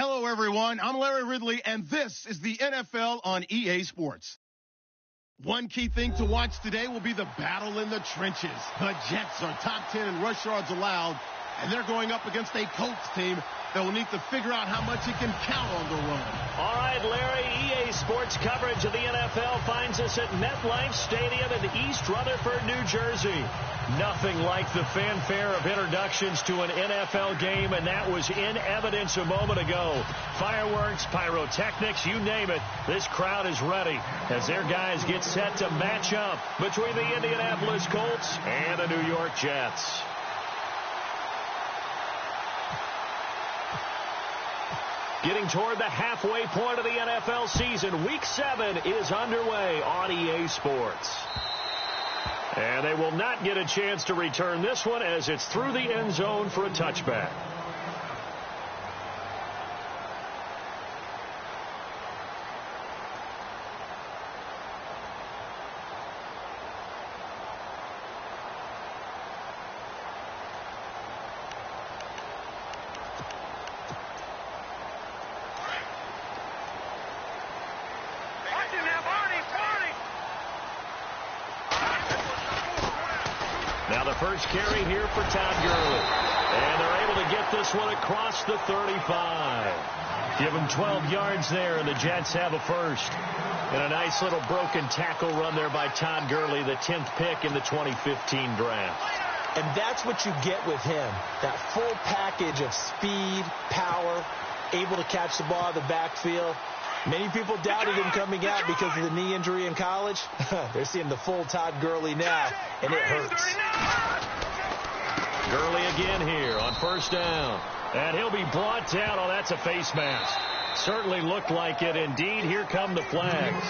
Hello, everyone. I'm Larry Ridley, and this is the NFL on EA Sports. One key thing to watch today will be the battle in the trenches. The Jets are top 10 in rush yards allowed, and they're going up against a Colts team that will need to figure out how much it can count on the run. All right, Larry, EA Sports coverage of the NFL finds us at MetLife Stadium in East Rutherford, New Jersey. Nothing like the fanfare of introductions to an NFL game, and that was in evidence a moment ago. Fireworks, pyrotechnics, you name it. This crowd is ready as their guys get set to match up between the Indianapolis Colts and the New York Jets. Getting toward the halfway point of the NFL season, Week 7 is underway on EA Sports. And they will not get a chance to return this one as it's through the end zone for a touchback. Now the first carry here for Todd Gurley. And they're able to get this one across the 35. Give him 12 yards there, and the Jets have a first. And a nice little broken tackle run there by Todd Gurley, the 10th pick in the 2015 draft. And that's what you get with him. That full package of speed, power, able to catch the ball out of the backfield. Many people doubted him coming out because of the knee injury in college. They're seeing the full Todd Gurley now, and it hurts. Gurley again here on first down. And he'll be brought down. Oh, that's a face mask. Certainly looked like it. Indeed, here come the flags.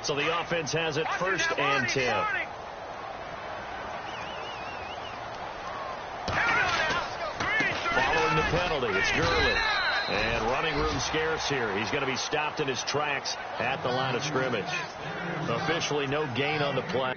So the offense has it first and 10. Following the penalty, it's Gurley. And running room scarce here. He's going to be stopped in his tracks at the line of scrimmage. Officially no gain on the play.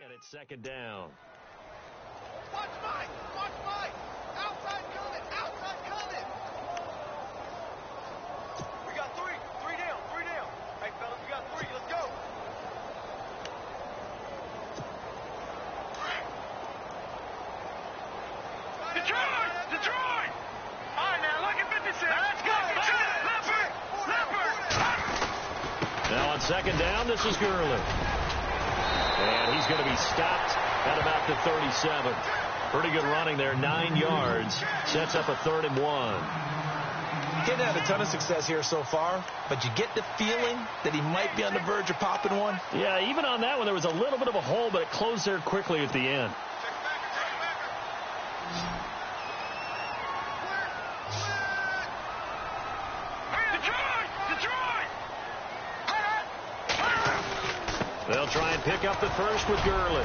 And it's second down. Watch Mike! Watch Mike! Outside coming! Outside coming! We got three. Three down. Three down. Hey, fellas, we got three. Let's go. Detroit! Detroit! All right, now, look at 56. Now, let's go. Leopard! Leopard! Now on second down, this is Gurley. And he's going to be stopped at about the 37. Pretty good running there, 9 yards. Sets up a 3rd and 1. Hadn't had a ton of success here so far, but you get the feeling that he might be on the verge of popping one. Yeah, even on that one, there was a little bit of a hole, but it closed there quickly at the end. They'll try and pick up the first with Gurley.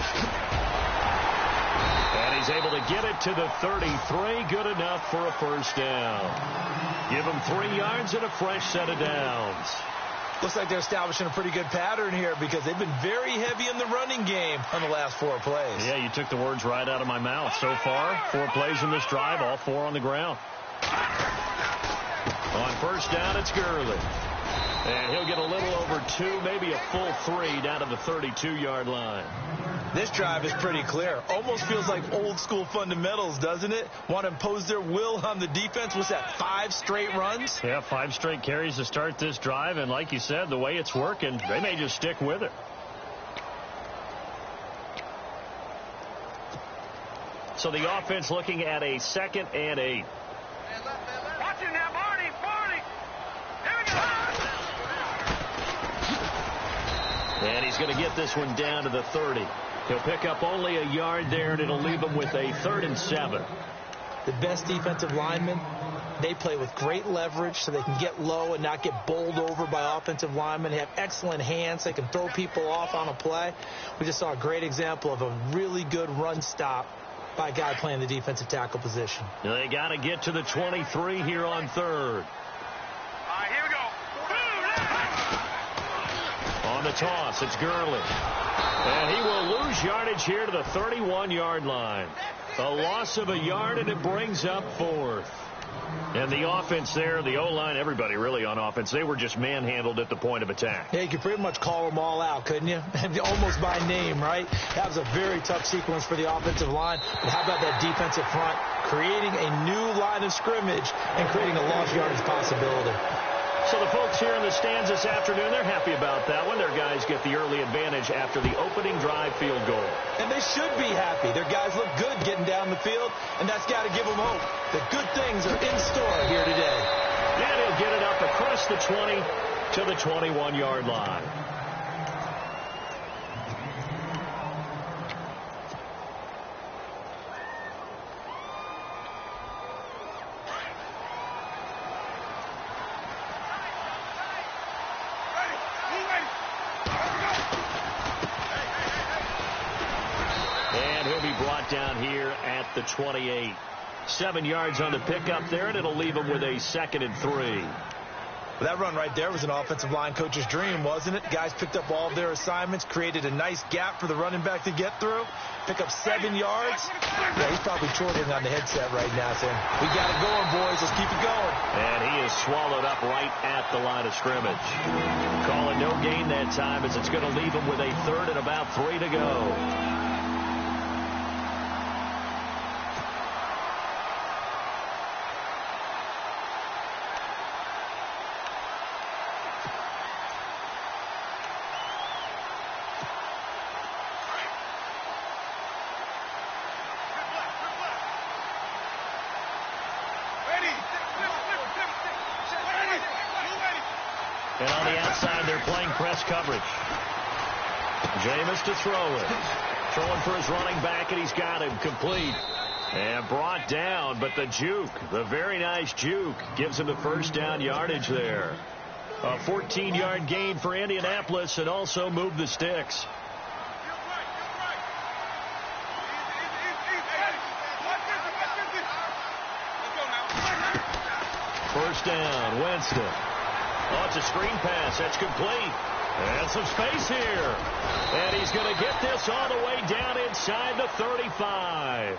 And he's able to get it to the 33. Good enough for a first down. Give him 3 yards and a fresh set of downs. Looks like they're establishing a pretty good pattern here because they've been very heavy in the running game on the last 4 plays. Yeah, you took the words right out of my mouth. So far, 4 plays in this drive, all 4 on the ground. On first down, it's Gurley. And he'll get a little over 2, maybe a full 3 down to the 32-yard line. This drive is pretty clear. Almost feels like old school fundamentals, doesn't it? Want to impose their will on the defense. What's that, 5 straight runs? Yeah, 5 straight carries to start this drive. And like you said, the way it's working, they may just stick with it. So the offense looking at a 2nd and 8. Watch it now, Barney. Here we go. And he's going to get this one down to the 30. He'll pick up only a yard there, and it'll leave him with a 3rd and 7. The best defensive linemen, they play with great leverage so they can get low and not get bowled over by offensive linemen. They have excellent hands. They can throw people off on a play. We just saw a great example of a really good run stop by a guy playing the defensive tackle position. They got to get to the 23 here on 3rd. All right, here we go. On the toss, it's Gurley. And he will lose yardage here to the 31-yard line. A loss of a yard, and it brings up 4th. And the offense there, the O-line, everybody really on offense, they were just manhandled at the point of attack. Yeah, you could pretty much call them all out, couldn't you? Almost by name, right? That was a very tough sequence for the offensive line. But how about that defensive front creating a new line of scrimmage and creating a lost yardage possibility? So the folks here in the stands this afternoon, they're happy about that one. Their guys get the early advantage after the opening drive field goal. And they should be happy. Their guys look good getting down the field, and that's got to give them hope that good things are in store here today. And he'll get it up across the 20 to the 21-yard line. Down here at the 28. 7 yards on the pickup there, and it'll leave him with a 2nd and 3. Well, that run right there was an offensive line coach's dream, wasn't it? Guys picked up all of their assignments, created a nice gap for the running back to get through, pick up 7 yards. Yeah, he's probably chortling on the headset right now saying, we got it going, boys. Let's keep it going. And he is swallowed up right at the line of scrimmage. Calling no gain that time as it's going to leave him with a 3rd and about 3 to go. And on the outside, they're playing press coverage. Jameis to throw it. Throwing for his running back, and he's got him complete. And brought down, but the juke, the very nice juke, gives him the first down yardage there. A 14-yard gain for Indianapolis, and also moved the sticks. First down, Winston. Oh, it's a screen pass. That's complete. And some space here. And he's going to get this all the way down inside the 35.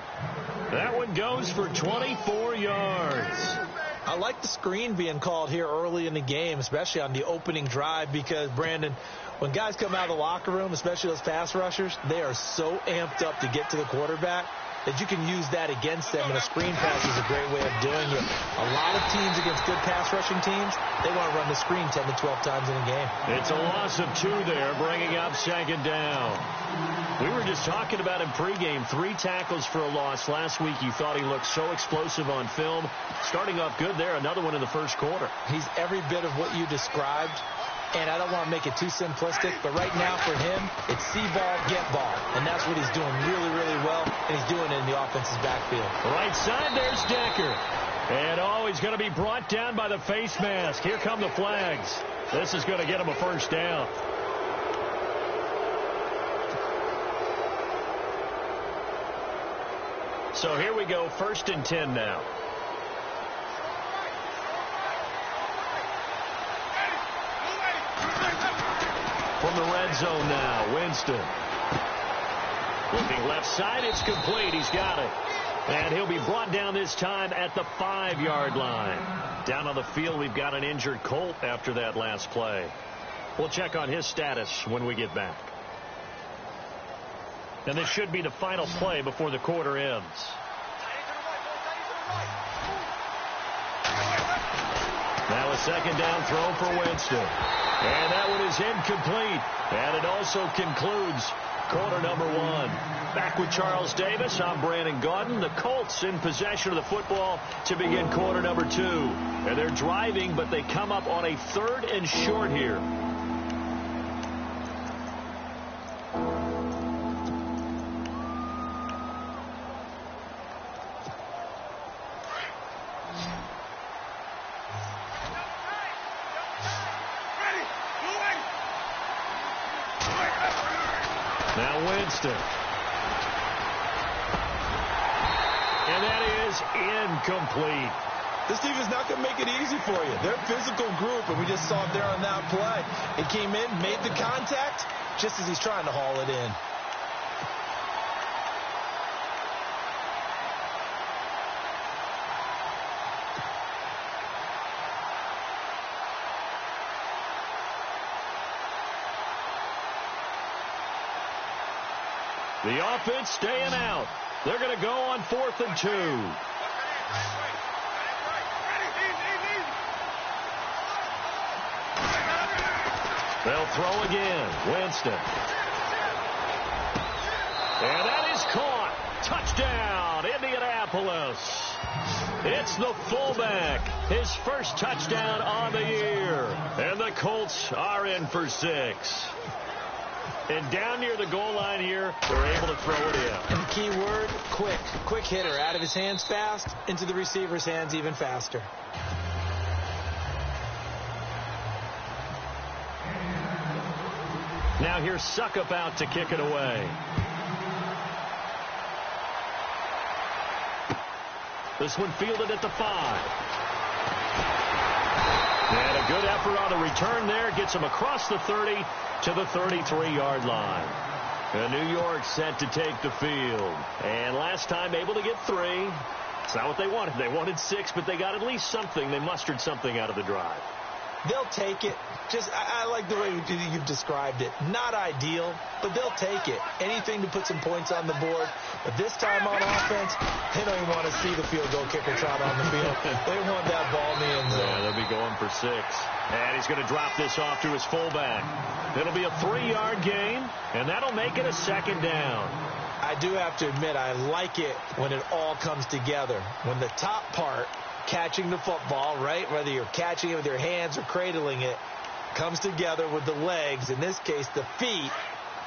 That one goes for 24 yards. I like the screen being called here early in the game, especially on the opening drive, because, Brandon, when guys come out of the locker room, especially those pass rushers, they are so amped up to get to the quarterback that you can use that against them, and a screen pass is a great way of doing it. A lot of teams against good pass rushing teams, they want to run the screen 10 to 12 times in a game. It's a loss of 2 there, bringing up 2nd down. We were just talking about him pregame, 3 tackles for a loss. Last week you thought he looked so explosive on film. Starting off good there, another one in the first quarter. He's every bit of what you described. And I don't want to make it too simplistic, but right now for him, it's see ball, get ball. And that's what he's doing really, really well, and he's doing it in the offense's backfield. Right side, there's Decker. And, oh, he's going to be brought down by the face mask. Here come the flags. This is going to get him a first down. So here we go, 1st and 10 now. From the red zone now, Winston. Looking left side, it's complete. He's got it. And he'll be brought down this time at the 5-yard line. Down on the field, we've got an injured Colt after that last play. We'll check on his status when we get back. And this should be the final play before the quarter ends. Now a 2nd down throw for Winston. And that one is incomplete. And it also concludes quarter number one. Back with Charles Davis, I'm Brandon Gaudin. The Colts in possession of the football to begin quarter number two. And they're driving, but they come up on a 3rd and short here. Now Winston. And that is incomplete. This team is not going to make it easy for you. They're a physical group, and we just saw it there on that play. It came in, made the contact, just as he's trying to haul it in. The offense staying out. They're going to go on 4th and 2. They'll throw again. Winston. And that is caught. Touchdown, Indianapolis. It's the fullback. His first touchdown on the year. And the Colts are in for 6. And down near the goal line here, they're able to throw it in. And the key word, quick. Quick hitter. Out of his hands fast, into the receiver's hands even faster. Now here's Suckup out to kick it away. This one fielded at the 5. And a good effort on the return there. Gets him across the 30 to the 33-yard line. And New York set to take the field. And last time able to get 3. It's not what they wanted. They wanted 6, but they got at least something. They mustered something out of the drive. They'll take it. I like the way you've described it. Not ideal, but they'll take it. Anything to put some points on the board. But this time on offense, they don't even want to see the field goal kicker trot on the field. They want that ball in the end zone. Yeah, they'll be going for 6. And he's going to drop this off to his fullback. It'll be a 3-yard gain, and that'll make it a 2nd down. I do have to admit, I like it when it all comes together. When the top part, catching the football, right, whether you're catching it with your hands or cradling it, comes together with the legs, in this case the feet,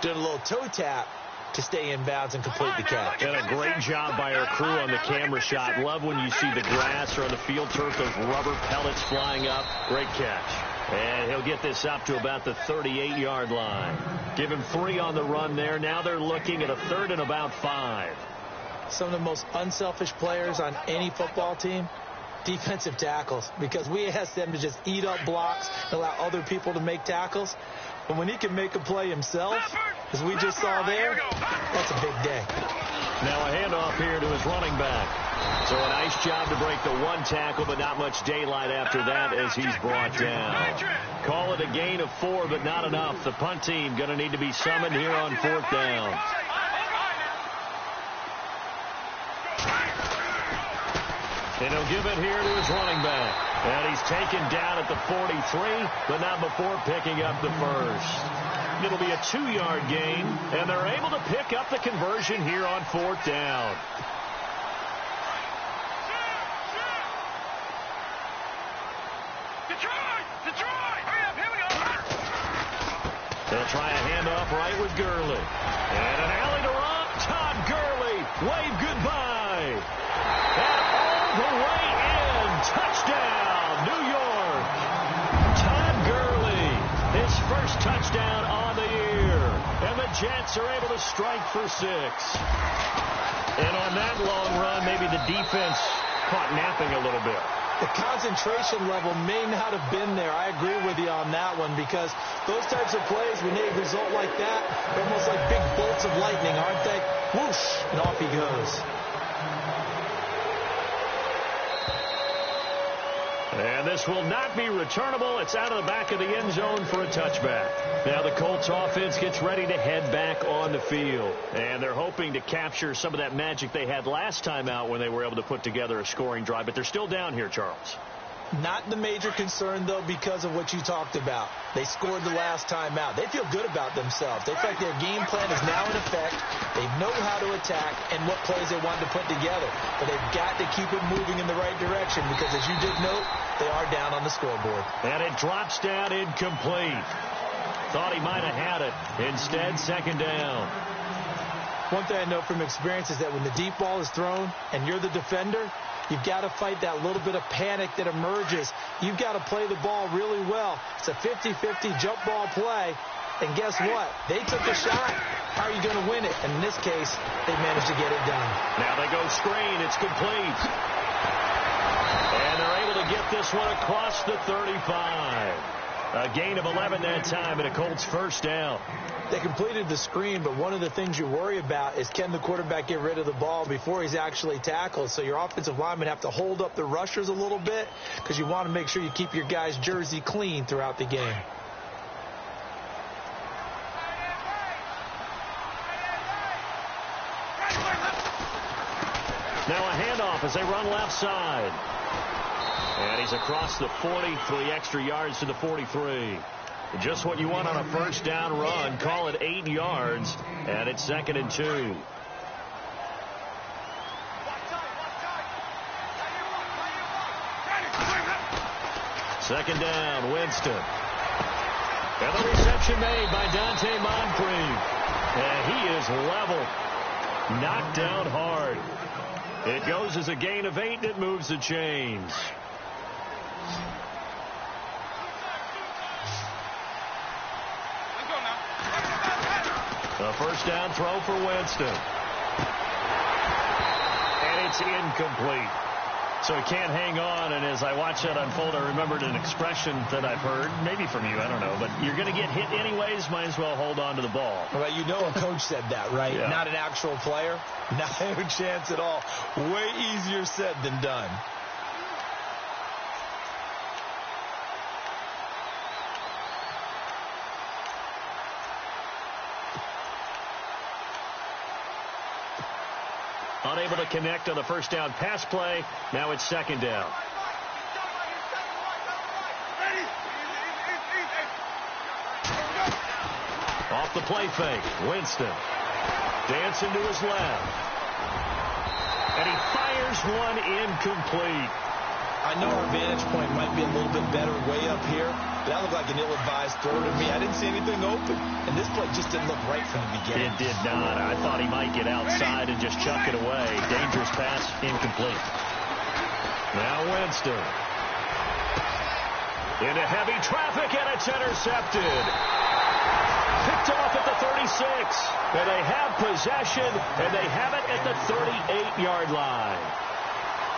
doing a little toe tap to stay in bounds and complete the catch. And a great job by our crew on the camera shot. Love when you see the grass or on the field turf, those rubber pellets flying up. Great catch. And he'll get this up to about the 38-yard line. Give him 3 on the run there. Now they're looking at a 3rd and about 5. Some of the most unselfish players on any football team, defensive tackles, because we ask them to just eat up blocks and allow other people to make tackles. But when he can make a play himself, as we just saw there, that's a big day. Now a handoff here to his running back. So a nice job to break the 1 tackle, but not much daylight after that as he's brought down. Call it a gain of 4, but not enough. The punt team going to need to be summoned here on 4th down. And he'll give it here to his running back. And he's taken down at the 43, but not before picking up the first. It'll be a 2-yard gain, and they're able to pick up the conversion here on 4th down. They'll try a handoff right with Gurley. And an alley to Rob. Todd Gurley. Wave goodbye. And all the way in. Touchdown, New York. Todd Gurley. His first touchdown on the year. And the Jets are able to strike for 6. And on that long run, maybe the defense caught napping a little bit. The concentration level may not have been there. I agree with you on that one, because those types of plays, when they result like that, they're almost like big bolts of lightning, aren't they? Whoosh, and off he goes. And this will not be returnable. It's out of the back of the end zone for a touchback. Now the Colts offense gets ready to head back on the field. And they're hoping to capture some of that magic they had last time out when they were able to put together a scoring drive. But they're still down here, Charles. Not the major concern, though, because of what you talked about. They scored the last time out. They feel good about themselves. They feel like their game plan is now in effect. They know how to attack and what plays they want to put together. But they've got to keep it moving in the right direction because, as you did note, they are down on the scoreboard. And it drops down incomplete. Thought he might have had it. Instead, second down. One thing I know from experience is that when the deep ball is thrown and you're the defender, you've got to fight that little bit of panic that emerges. You've got to play the ball really well. It's a 50-50 jump ball play. And guess what? They took a shot. How are you going to win it? And in this case, they managed to get it done. Now they go screen. It's complete. And they're able to get this one across the 35. A gain of 11 that time and a Colts first down. They completed the screen, but one of the things you worry about is can the quarterback get rid of the ball before he's actually tackled. So your offensive linemen have to hold up the rushers a little bit because you want to make sure you keep your guy's jersey clean throughout the game. Now a handoff as they run left side. And he's across the 40, 3 extra yards to the 43. Just what you want on a first down run. Call it 8 yards, and it's 2nd and 2. Second down, Winston. And the reception made by Dante Moncrief. And he is level. Knocked down hard. It goes as a gain of 8, and it moves the chains. A first down throw for Winston. And it's incomplete. So he can't hang on, and as I watch that unfold, I remembered an expression that I've heard, maybe from you, I don't know, but you're going to get hit anyways, might as well hold on to the ball. Well, you know a coach said that, right? Yeah. Not an actual player. No chance at all. Way easier said than done. Unable to connect on the first down pass play. Now it's second down. Off the play fake. Winston. Dancing to his left. And he fires one incomplete. I know our vantage point might be a little bit better way up here, but that looked like an ill-advised throw to me. I didn't see anything open, and this play just didn't look right from the beginning. It did not. I thought he might get outside and just chuck it away. Dangerous pass, incomplete. Now Winston. Into heavy traffic, and it's intercepted. Picked off at the 36. And they have possession, and they have it at the 38-yard line.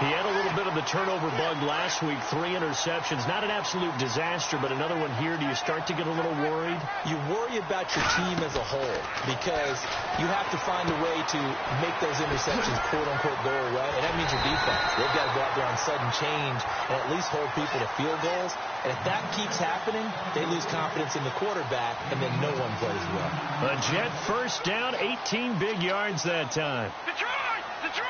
He had a little bit of the turnover bug last week, 3 interceptions. Not an absolute disaster, but another one here. Do you start to get a little worried? You worry about your team as a whole because you have to find a way to make those interceptions, quote-unquote, go away, and that means your defense. They've got to go out there on sudden change and at least hold people to field goals. And if that keeps happening, they lose confidence in the quarterback, and then no one plays well. A Jet first down, 18 big yards that time. Detroit! Detroit!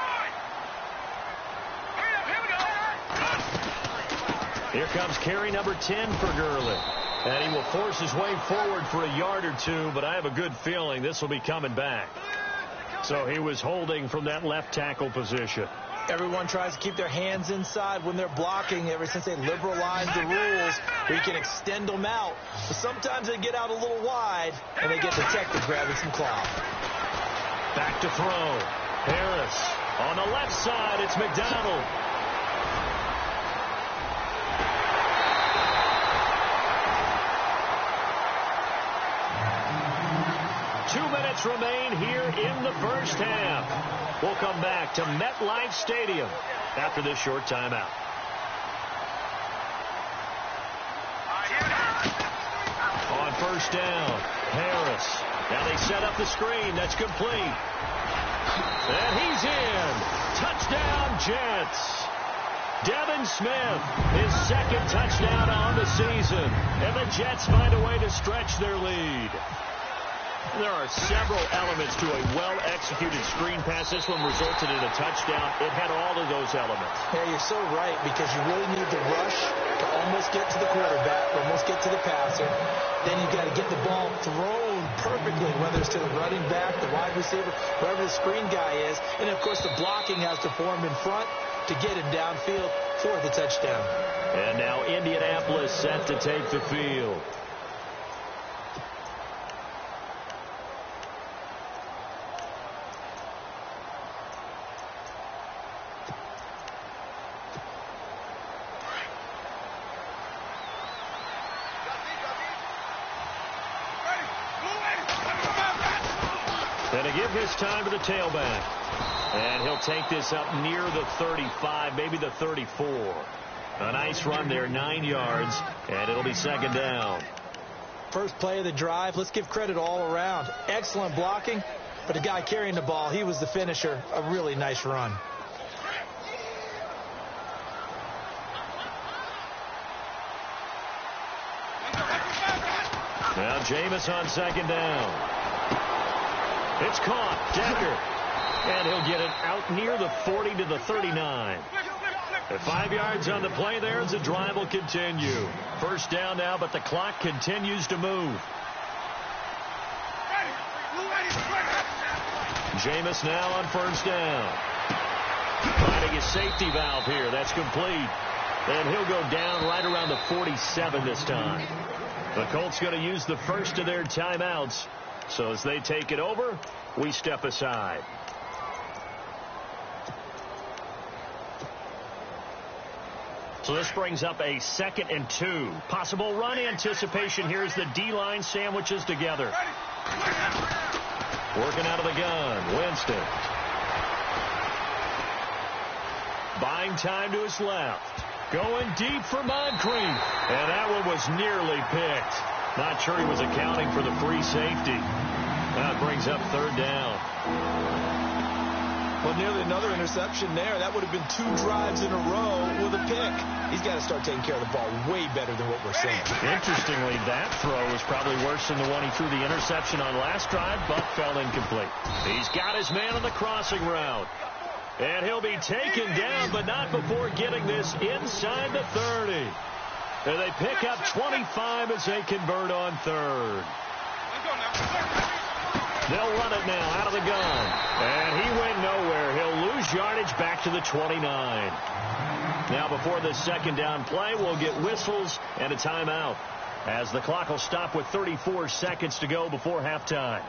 Here comes carry number 10 for Gurley. And he will force his way forward for a yard or two, but I have a good feeling this will be coming back. So he was holding from that left tackle position. Everyone tries to keep their hands inside when they're blocking ever since they liberalized the rules where you can extend them out. But sometimes they get out a little wide, and they get detected grabbing some clout. Back to throw. Harris on the left side. It's McDonald. Remain here in the first half. We'll come back to MetLife Stadium after this short timeout. On first down, Harris. Now they set up the screen. That's complete. And he's in. Touchdown, Jets. Devin Smith, his second touchdown on the season. And the Jets find a way to stretch their lead. There are several elements to a well-executed screen pass. This one resulted in a touchdown. It had all of those elements. Yeah, you're so right, because you really need the rush to almost get to the quarterback, almost get to the passer. Then you've got to get the ball thrown perfectly, whether it's to the running back, the wide receiver, wherever the screen guy is. And, of course, the blocking has to form in front to get him downfield for the touchdown. And now Indianapolis set to take the field. And to give his time to the tailback. And he'll take this up near the 35, maybe the 34. A nice run there, 9 yards, and it'll be second down. First play of the drive, let's give credit all around. Excellent blocking, but the guy carrying the ball, he was the finisher. A really nice run. Now Jameis on second down. It's caught. Decker. And he'll get it out near the 40 to the 39. 5 yards on the play there as the drive will continue. First down now, but the clock continues to move. Jameis now on first down. Finding his safety valve here. That's complete. And he'll go down right around the 47 this time. The Colts going to use the first of their timeouts. So as they take it over, we step aside. So this brings up a 2nd and 2. Possible run anticipation here as the D-line sandwiches together. Working out of the gun, Winston. Buying time to his left. Going deep for Moncrief. And that one was nearly picked. Not sure he was accounting for the free safety. That brings up third down. Well, nearly another interception there. That would have been 2 drives in a row with a pick. He's got to start taking care of the ball way better than what we're seeing. Interestingly, that throw was probably worse than the one he threw the interception on last drive, but fell incomplete. He's got his man on the crossing route. And he'll be taken down, but not before getting this inside the 30. And they pick up 25 as they convert on third. They'll run it now out of the gun. And he went nowhere. He'll lose yardage back to the 29. Now before this second down play, we'll get whistles and a timeout, as the clock will stop with 34 seconds to go before halftime.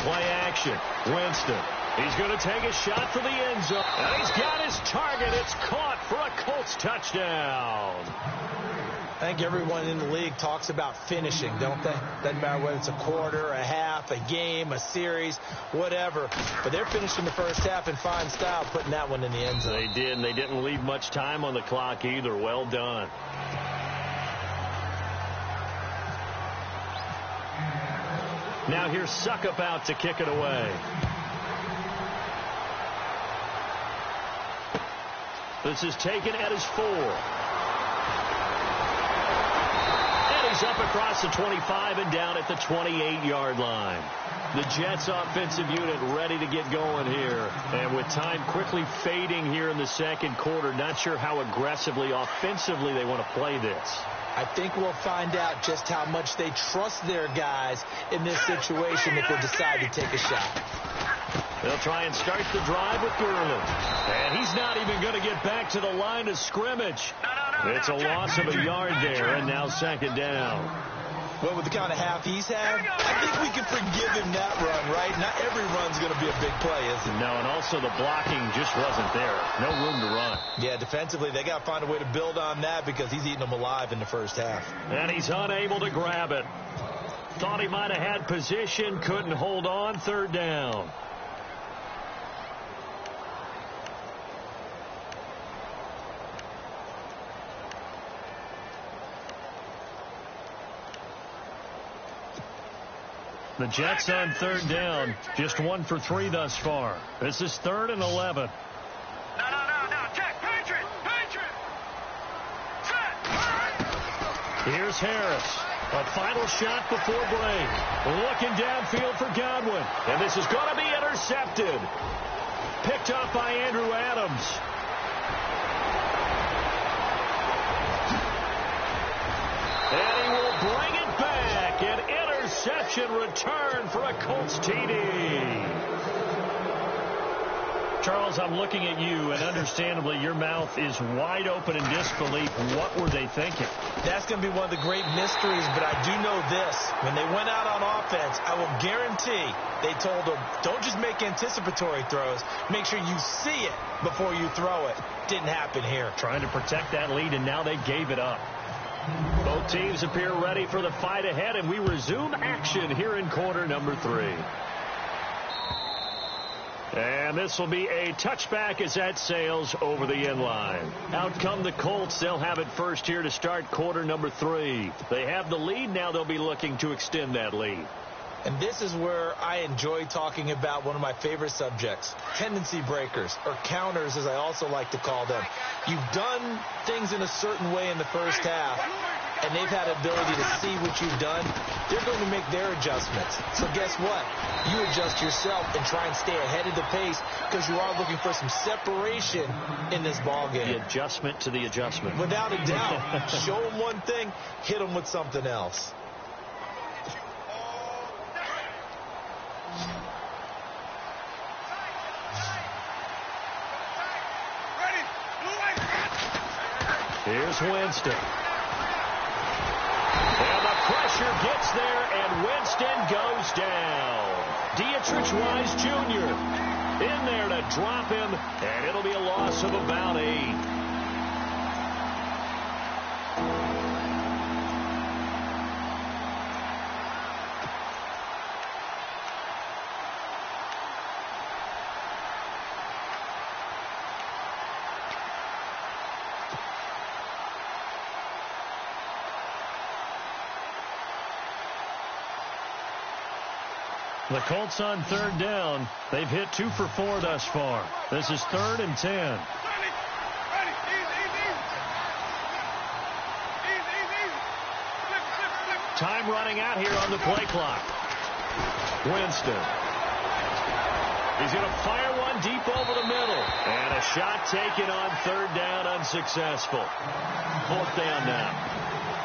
Play action. Winston. He's going to take a shot for the end zone. And he's got his target. It's caught for a Colts touchdown. I think everyone in the league talks about finishing, don't they? Doesn't matter whether it's a quarter, a half, a game, a series, whatever. But they're finishing the first half in fine style, putting that one in the end zone. They did, and they didn't leave much time on the clock either. Well done. Now here's Suckup out to kick it away. This is taken at his 4. And he's up across the 25 and down at the 28-yard line. The Jets offensive unit ready to get going here. And with time quickly fading here in the second quarter, not sure how aggressively, offensively they want to play this. I think we'll find out just how much they trust their guys in this situation if they decide to take a shot. They'll try and start the drive with Gurley. And he's not even going to get back to the line of scrimmage. It's a loss of a yard there, and now second down. Well, with the kind of half he's had, I think we can forgive him that run, right? Not every run's going to be a big play, is it? No, and also the blocking just wasn't there. No room to run. Yeah, defensively, they got to find a way to build on that because he's eating them alive in the first half. And he's unable to grab it. Thought he might have had position, couldn't hold on, third down. The Jets on third down, just 1 for 3 thus far. This is 3rd and 11. No. Check. Patriot. Set. Here's Harris. A final shot before break. Looking downfield for Godwin. And this is going to be intercepted. Picked up by Andrew Adams. And he will bring it back. An interception return for a Colts TD. Charles, I'm looking at you, and understandably, your mouth is wide open in disbelief. What were they thinking? That's going to be one of the great mysteries, but I do know this. When they went out on offense, I will guarantee they told them, don't just make anticipatory throws. Make sure you see it before you throw it. Didn't happen here. Trying to protect that lead, and now they gave it up. Both teams appear ready for the fight ahead, and we resume action here in quarter number 3. And this will be a touchback as that sails over the end line. Out come the Colts. They'll have it first here to start quarter number 3. They have the lead. Now they'll be looking to extend that lead. And this is where I enjoy talking about one of my favorite subjects, tendency breakers, or counters, as I also like to call them. You've done things in a certain way in the first half, and they've had an ability to see what you've done. They're going to make their adjustments. So guess what? You adjust yourself and try and stay ahead of the pace because you are looking for some separation in this ballgame. The adjustment to the adjustment. Without a doubt. Show them one thing, hit them with something else. Here's Winston. And the pressure gets there, and Winston goes down. Dietrich Wise Jr. in there to drop him, and it'll be a loss of about 8. The Colts on third down. They've hit 2 for 4 thus far. This is 3rd and 10. Time running out here on the play clock. Winston. He's going to fire one deep over the middle. And a shot taken on third down, unsuccessful. 4th down now.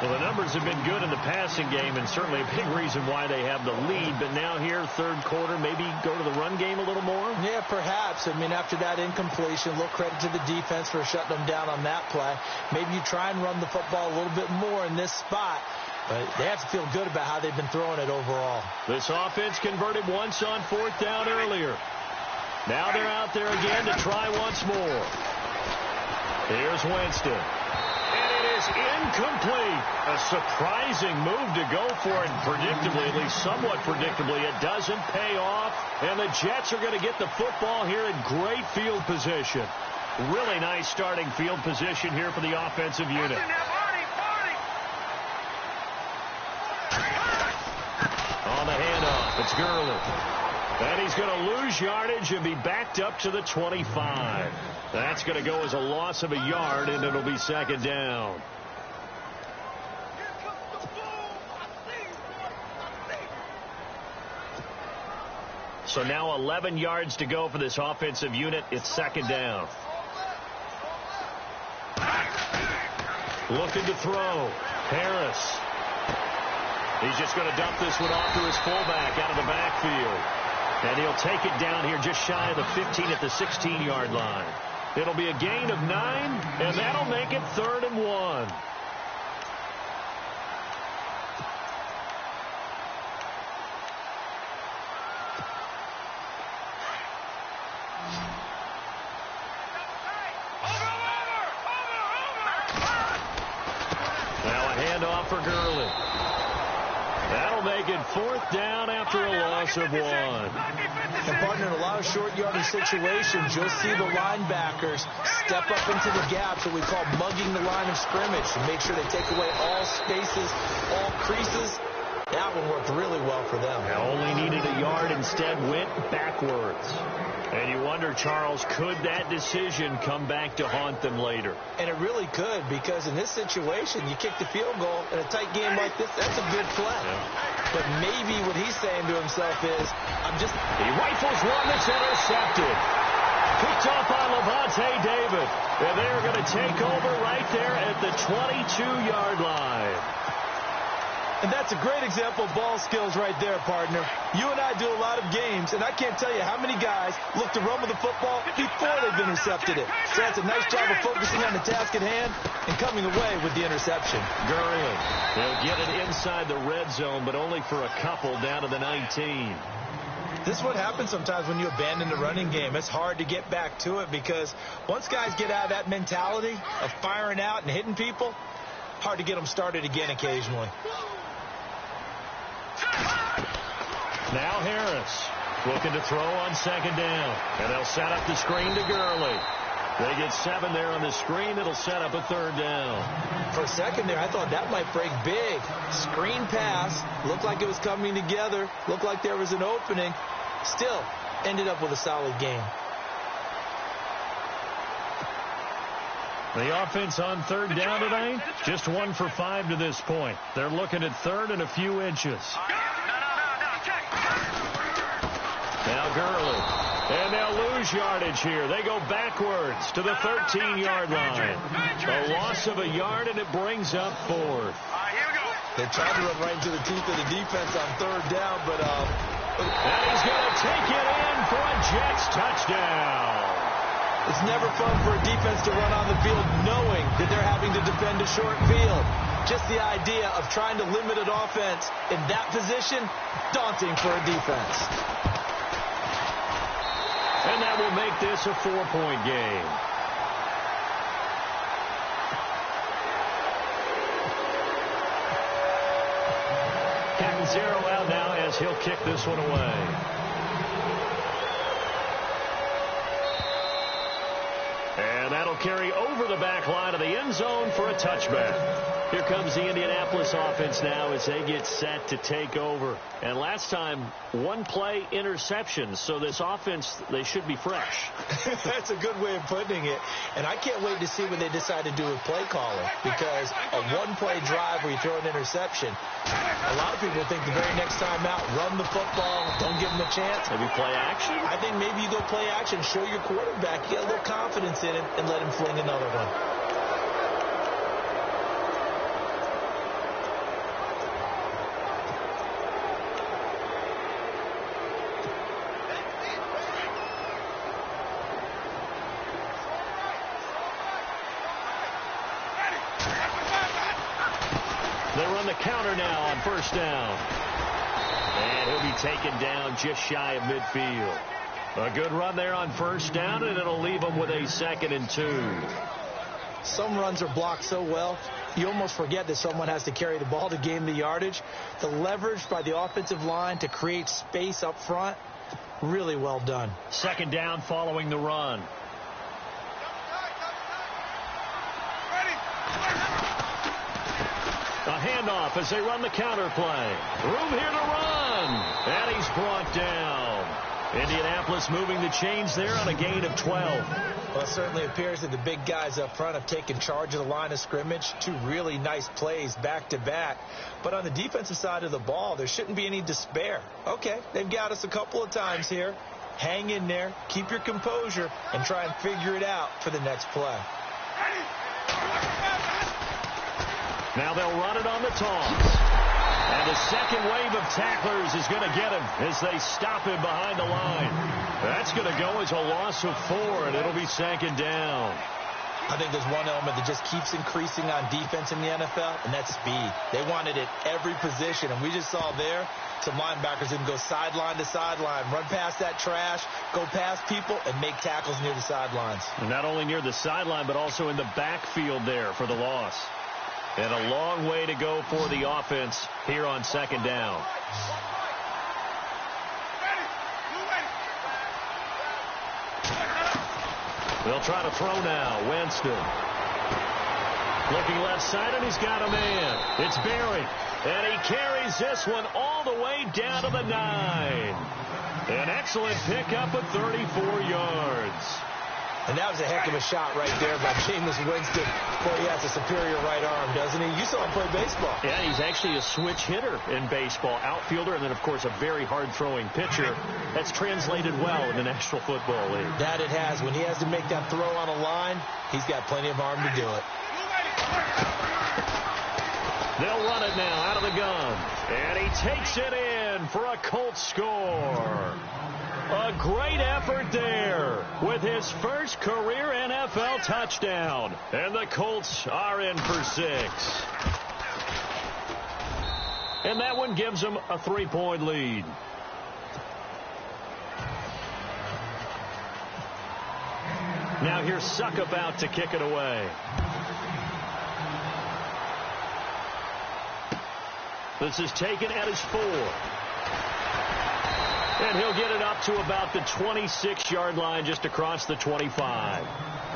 Well, the numbers have been good in the passing game, and certainly a big reason why they have the lead. But now here, third quarter, maybe go to the run game a little more? Yeah, perhaps. I mean, after that incompletion, a little credit to the defense for shutting them down on that play. Maybe you try and run the football a little bit more in this spot. But they have to feel good about how they've been throwing it overall. This offense converted once on 4th down earlier. Now they're out there again to try once more. Here's Winston. Incomplete. A surprising move to go for it. Predictably, at least somewhat predictably, it doesn't pay off. And the Jets are going to get the football here in great field position. Really nice starting field position here for the offensive unit. On the handoff, it's Gurley. And he's going to lose yardage and be backed up to the 25. That's going to go as a loss of a yard, and it'll be 2nd down. So now 11 yards to go for this offensive unit. It's 2nd down. Looking to throw. Harris. He's just going to dump this one off to his fullback out of the backfield. And he'll take it down here just shy of the 15 at the 16-yard line. It'll be a gain of 9, and that'll make it 3rd and 1. Now a handoff for Gurley. That'll make it 4th down after a loss of 1. And partner, in a lot of short yardage situations, you'll see the linebackers step up into the gaps, what we call mugging the line of scrimmage, to make sure they take away all spaces, all creases, That one worked really well for them. Only needed a yard, instead went backwards. And you wonder, Charles, could that decision come back to haunt them later? And it really could, because in this situation, you kick the field goal in a tight game like this, that's a good play. Yeah. But maybe what he's saying to himself is, He rifles one that's intercepted. Picked off by Levante David. And they're going to take over right there at the 22-yard line. And that's a great example of ball skills right there, partner. You and I do a lot of games, and I can't tell you how many guys look to run with the football before they've intercepted it. So that's a nice job of focusing on the task at hand and coming away with the interception. Gurley, they'll get it inside the red zone, but only for a couple down to the 19. This is what happens sometimes when you abandon the running game. It's hard to get back to it because once guys get out of that mentality of firing out and hitting people, hard to get them started again occasionally. Now Harris looking to throw on second down. And they'll set up the screen to Gurley. They get 7 there on the screen. It'll set up a third down. For a second there, I thought that might break big. Screen pass. Looked like it was coming together. Looked like there was an opening. Still ended up with a solid game. The offense on third down tonight, just 1 for 5 to this point. They're looking at third and a few inches. Now Gurley. And they'll lose yardage here. They go backwards to the 13-yard line. A loss of a yard, and it brings up fourth. They tried to run right into the teeth of the defense on third down, but... and he's going to take it in for a Jets touchdown. It's never fun for a defense to run on the field knowing that they're having to defend a short field. Just the idea of trying to limit an offense in that position, daunting for a defense. And that will make this a 4-point game. Catanzaro out now as he'll kick this one away. And that'll carry over the back line of the end zone for a touchback. Here comes the Indianapolis offense now as they get set to take over. And last time, 1-play interception. So this offense, they should be fresh. That's a good way of putting it. And I can't wait to see what they decide to do with play calling. Because a 1-play drive where you throw an interception, a lot of people think the very next time out, run the football, don't give them a chance. Maybe play action? I think maybe you go play action, show your quarterback, get a little confidence in it, and let him fling another one. They run the counter now on first down. And he'll be taken down just shy of midfield. A good run there on first down, and it'll leave them with a 2nd and 2. Some runs are blocked so well, you almost forget that someone has to carry the ball to gain the yardage. The leverage by the offensive line to create space up front, really well done. 2nd down following the run. A handoff as they run the counter play. Room here to run. And he's brought down. Indianapolis moving the chains there on a gain of 12. Well, it certainly appears that the big guys up front have taken charge of the line of scrimmage. 2 really nice plays back-to-back. But on the defensive side of the ball, there shouldn't be any despair. Okay, they've got us a couple of times here. Hang in there, keep your composure, and try and figure it out for the next play. Now they'll run it on the toss. And the second wave of tacklers is going to get him as they stop him behind the line. That's going to go as a loss of 4, and it'll be 2nd down. I think there's one element that just keeps increasing on defense in the NFL, and that's speed. They want it at every position, and we just saw there some linebackers who can go sideline to sideline, run past that trash, go past people, and make tackles near the sidelines. And not only near the sideline, but also in the backfield there for the loss. And a long way to go for the offense here on 2nd down. They'll try to throw now. Winston. Looking left side, and he's got a man. It's Berry. And he carries this one all the way down to the 9. An excellent pickup of 34 yards. And that was a heck of a shot right there by Jameis Winston. Boy, he has a superior right arm, doesn't he? You saw him play baseball. Yeah, he's actually a switch hitter in baseball. Outfielder, and then, of course, a very hard-throwing pitcher. That's translated well in the National Football League. That it has. When he has to make that throw on a line, he's got plenty of arm to do it. They'll run it now out of the gun. And he takes it in for a Colts score. A great effort there with his first career NFL touchdown. And the Colts are in for 6. And that one gives them a 3-point lead. Now here's Suckup out to kick it away. This is taken at his 4. And he'll get it up to about the 26-yard line, just across the 25.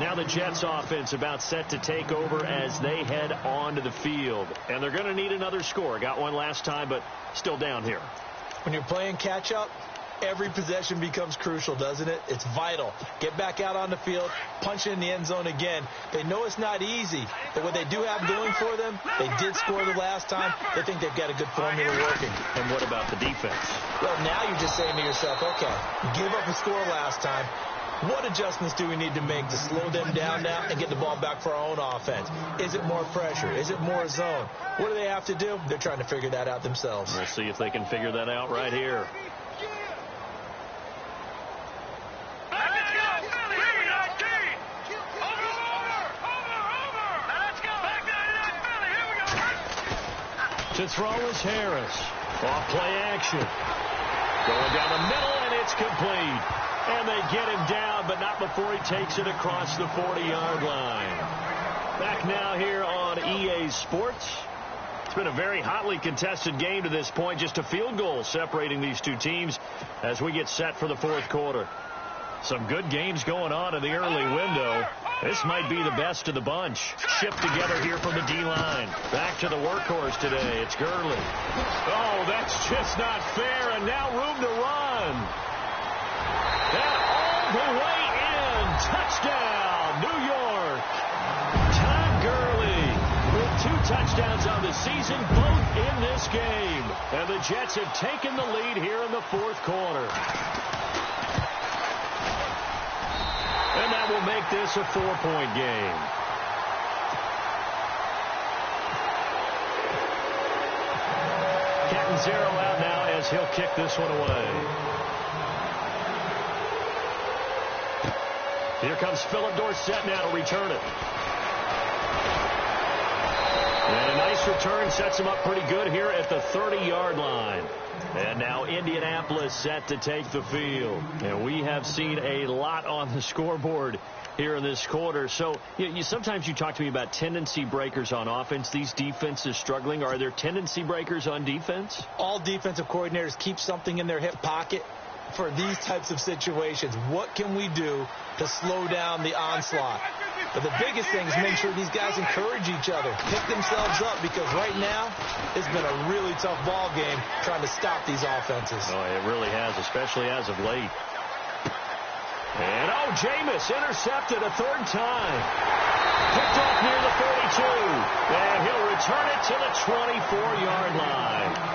Now the Jets offense about set to take over as they head onto the field. And they're going to need another score. Got one last time, but still down here. When you're playing catch-up, every possession becomes crucial, doesn't it? It's vital. Get back out on the field, punch it in the end zone again. They know it's not easy, but what they do have going for them, they did score the last time. They think they've got a good formula working. And what about the defense? Well, now you're just saying to yourself, okay, give up a score last time. What adjustments do we need to make to slow them down now and get the ball back for our own offense? Is it more pressure? Is it more zone? What do they have to do? They're trying to figure that out themselves. We'll see if they can figure that out right here. To throw is Harris. Off play action. Going down the middle, and it's complete. And they get him down, but not before he takes it across the 40-yard line. Back now here on EA Sports. It's been a very hotly contested game to this point. Just a field goal separating these two teams as we get set for the fourth quarter. Some good games going on in the early window. This might be the best of the bunch. Shipped together here from the D-line. Back to the workhorse today. It's Gurley. Oh, that's just not fair. And now room to run. And all the way in. Touchdown, New York. Todd Gurley with 2 touchdowns on the season, both in this game. And the Jets have taken the lead here in the fourth quarter. And that will make this a 4-point game. Catanzaro out now as he'll kick this one away. Here comes Philip Dorsett now to return it. And a nice return sets him up pretty good here at the 30-yard line. And now Indianapolis set to take the field. And we have seen a lot on the scoreboard here in this quarter. So sometimes you talk to me about tendency breakers on offense. These defenses struggling. Are there tendency breakers on defense? All defensive coordinators keep something in their hip pocket for these types of situations. What can we do to slow down the onslaught? But the biggest thing is make sure these guys encourage each other, pick themselves up, because right now it's been a really tough ball game trying to stop these offenses. Oh, it really has, especially as of late. And, Jameis intercepted a 3rd time. Picked off near the 42. And he'll return it to the 24-yard line.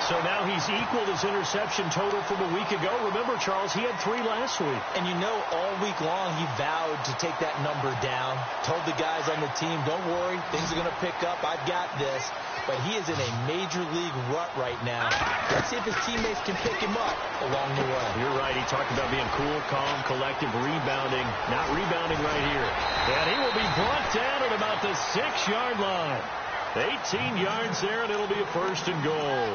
So now he's equaled his interception total from a week ago. Remember, Charles, he had 3 last week. And all week long he vowed to take that number down. Told the guys on the team, don't worry, things are going to pick up. I've got this. But he is in a major league rut right now. Let's see if his teammates can pick him up along the way. You're right. He talked about being cool, calm, collective, rebounding. Not rebounding right here. And he will be brought down at about the 6-yard line. 18 yards there, and it'll be a 1st and goal.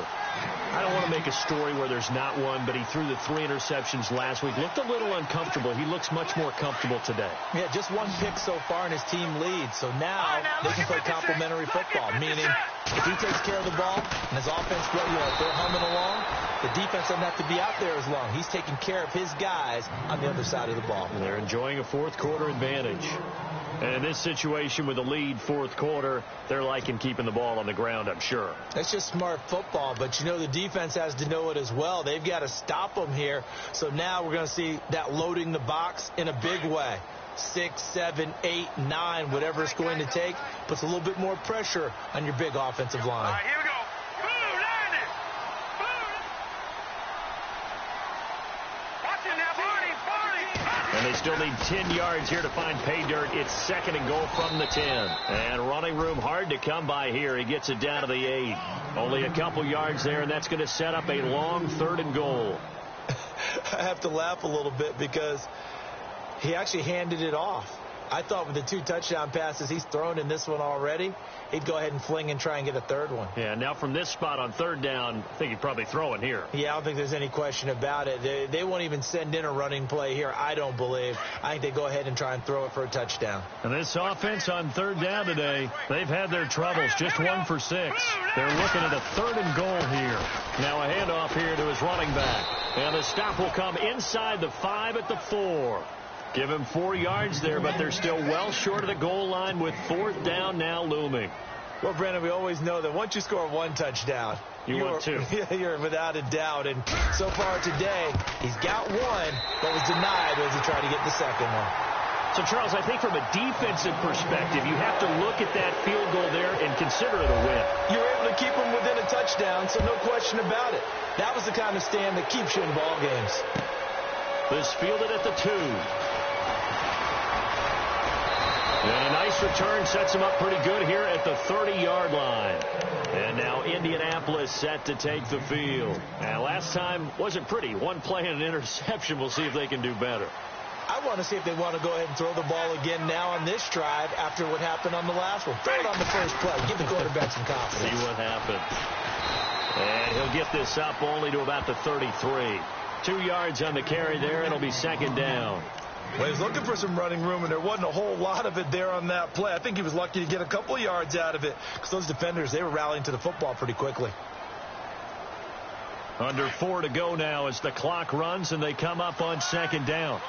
I don't want to make a story where there's not one, but he threw the 3 interceptions last week. Looked a little uncomfortable. He looks much more comfortable today. Yeah, just 1 pick so far and his team leads. So now they can play complementary football, meaning if he takes care of the ball and his offense, if they're humming along, the defense doesn't have to be out there as long. He's taking care of his guys on the other side of the ball. And they're enjoying a fourth-quarter advantage. And in this situation with a lead fourth quarter, they're liking keeping the ball on the ground, I'm sure. That's just smart football, but the defense has to know it as well. They've got to stop them here. So now we're going to see that loading the box in a big way. 6, 7, 8, 9, whatever it's going to take, puts a little bit more pressure on your big offensive line. All right, here we go. Boom, landed. Boom. Watch it now, Barney. And they still need 10 yards here to find pay dirt. It's 2nd and goal from the 10. And running room hard to come by here. He gets it down to the 8. Only a couple yards there, and that's going to set up a long 3rd and goal. I have to laugh a little bit because he actually handed it off. I thought with the 2 touchdown passes he's thrown in this one already, he'd go ahead and fling and try and get a 3rd one. Yeah, now from this spot on 3rd down, I think he'd probably throw it here. Yeah, I don't think there's any question about it. They won't even send in a running play here, I don't believe. I think they go ahead and try and throw it for a touchdown. And this offense on 3rd down today, they've had their troubles. Just 1 for 6. They're looking at a 3rd and goal here. Now a handoff here to his running back. And the stop will come inside the 5 at the 4. Give him 4 yards there, but they're still well short of the goal line with 4th down now looming. Well, Brandon, we always know that once you score 1 touchdown, want 2. You're without a doubt. And so far today, he's got 1, but was denied as he tried to get the 2nd one. So, Charles, I think from a defensive perspective, you have to look at that field goal there and consider it a win. You were able to keep him within a touchdown, so no question about it. That was the kind of stand that keeps you in ball games. This fielded at the 2. And a nice return sets him up pretty good here at the 30-yard line. And now Indianapolis set to take the field. And last time wasn't pretty. 1 play and an interception. We'll see if they can do better. I want to see if they want to go ahead and throw the ball again now on this drive after what happened on the last one. Throw it on the first play. Give the quarterback some confidence. See what happens. And he'll get this up only to about the 33. 2 yards on the carry there. It'll be 2nd down. Well, he was looking for some running room, and there wasn't a whole lot of it there on that play. I think he was lucky to get a couple of yards out of it because those defenders, they were rallying to the football pretty quickly. Under 4 to go now as the clock runs, and they come up on 2nd down.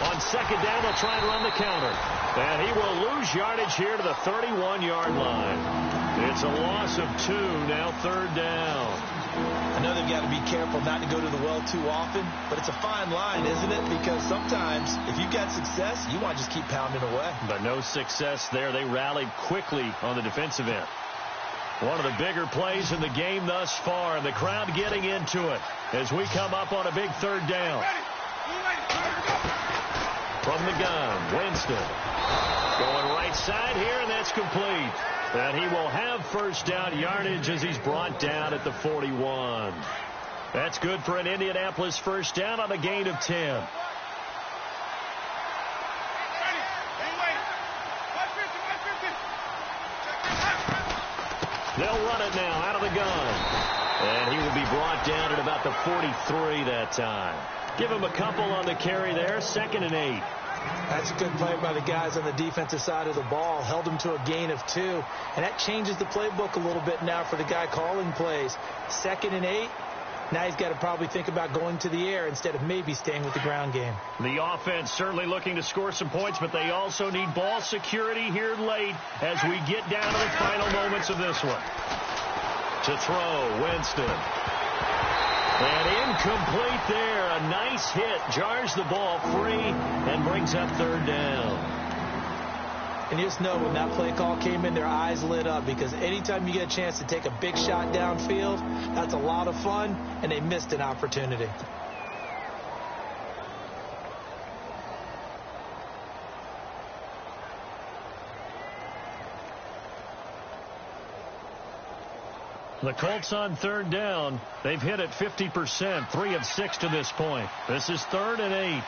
On 2nd down, they'll try and run the counter. And he will lose yardage here to the 31-yard line. It's a loss of 2, now 3rd down. I know they've got to be careful not to go to the well too often, but it's a fine line, isn't it? Because sometimes if you've got success, you want to just keep pounding away. But no success there. They rallied quickly on the defensive end. One of the bigger plays in the game thus far, and the crowd getting into it as we come up on a big 3rd down. From the gun, Winston going right side here, and that's complete. And he will have 1st down yardage as he's brought down at the 41. That's good for an Indianapolis 1st down on a gain of 10. They'll run it now out of the gun. And he will be brought down at about the 43 that time. Give him a couple on the carry there. 2nd and 8. That's a good play by the guys on the defensive side of the ball. Held him to a gain of 2. And that changes the playbook a little bit now for the guy calling plays. 2nd and 8. Now he's got to probably think about going to the air instead of maybe staying with the ground game. The offense certainly looking to score some points, but they also need ball security here late as we get down to the final moments of this one. To throw, Winston. And incomplete there. A nice hit. Jars the ball free and brings up 3rd down. And you just know when that play call came in, their eyes lit up because anytime you get a chance to take a big shot downfield, that's a lot of fun, and they missed an opportunity. The Colts on 3rd down. They've hit it 50%, 3 of 6 to this point. This is 3rd and 8.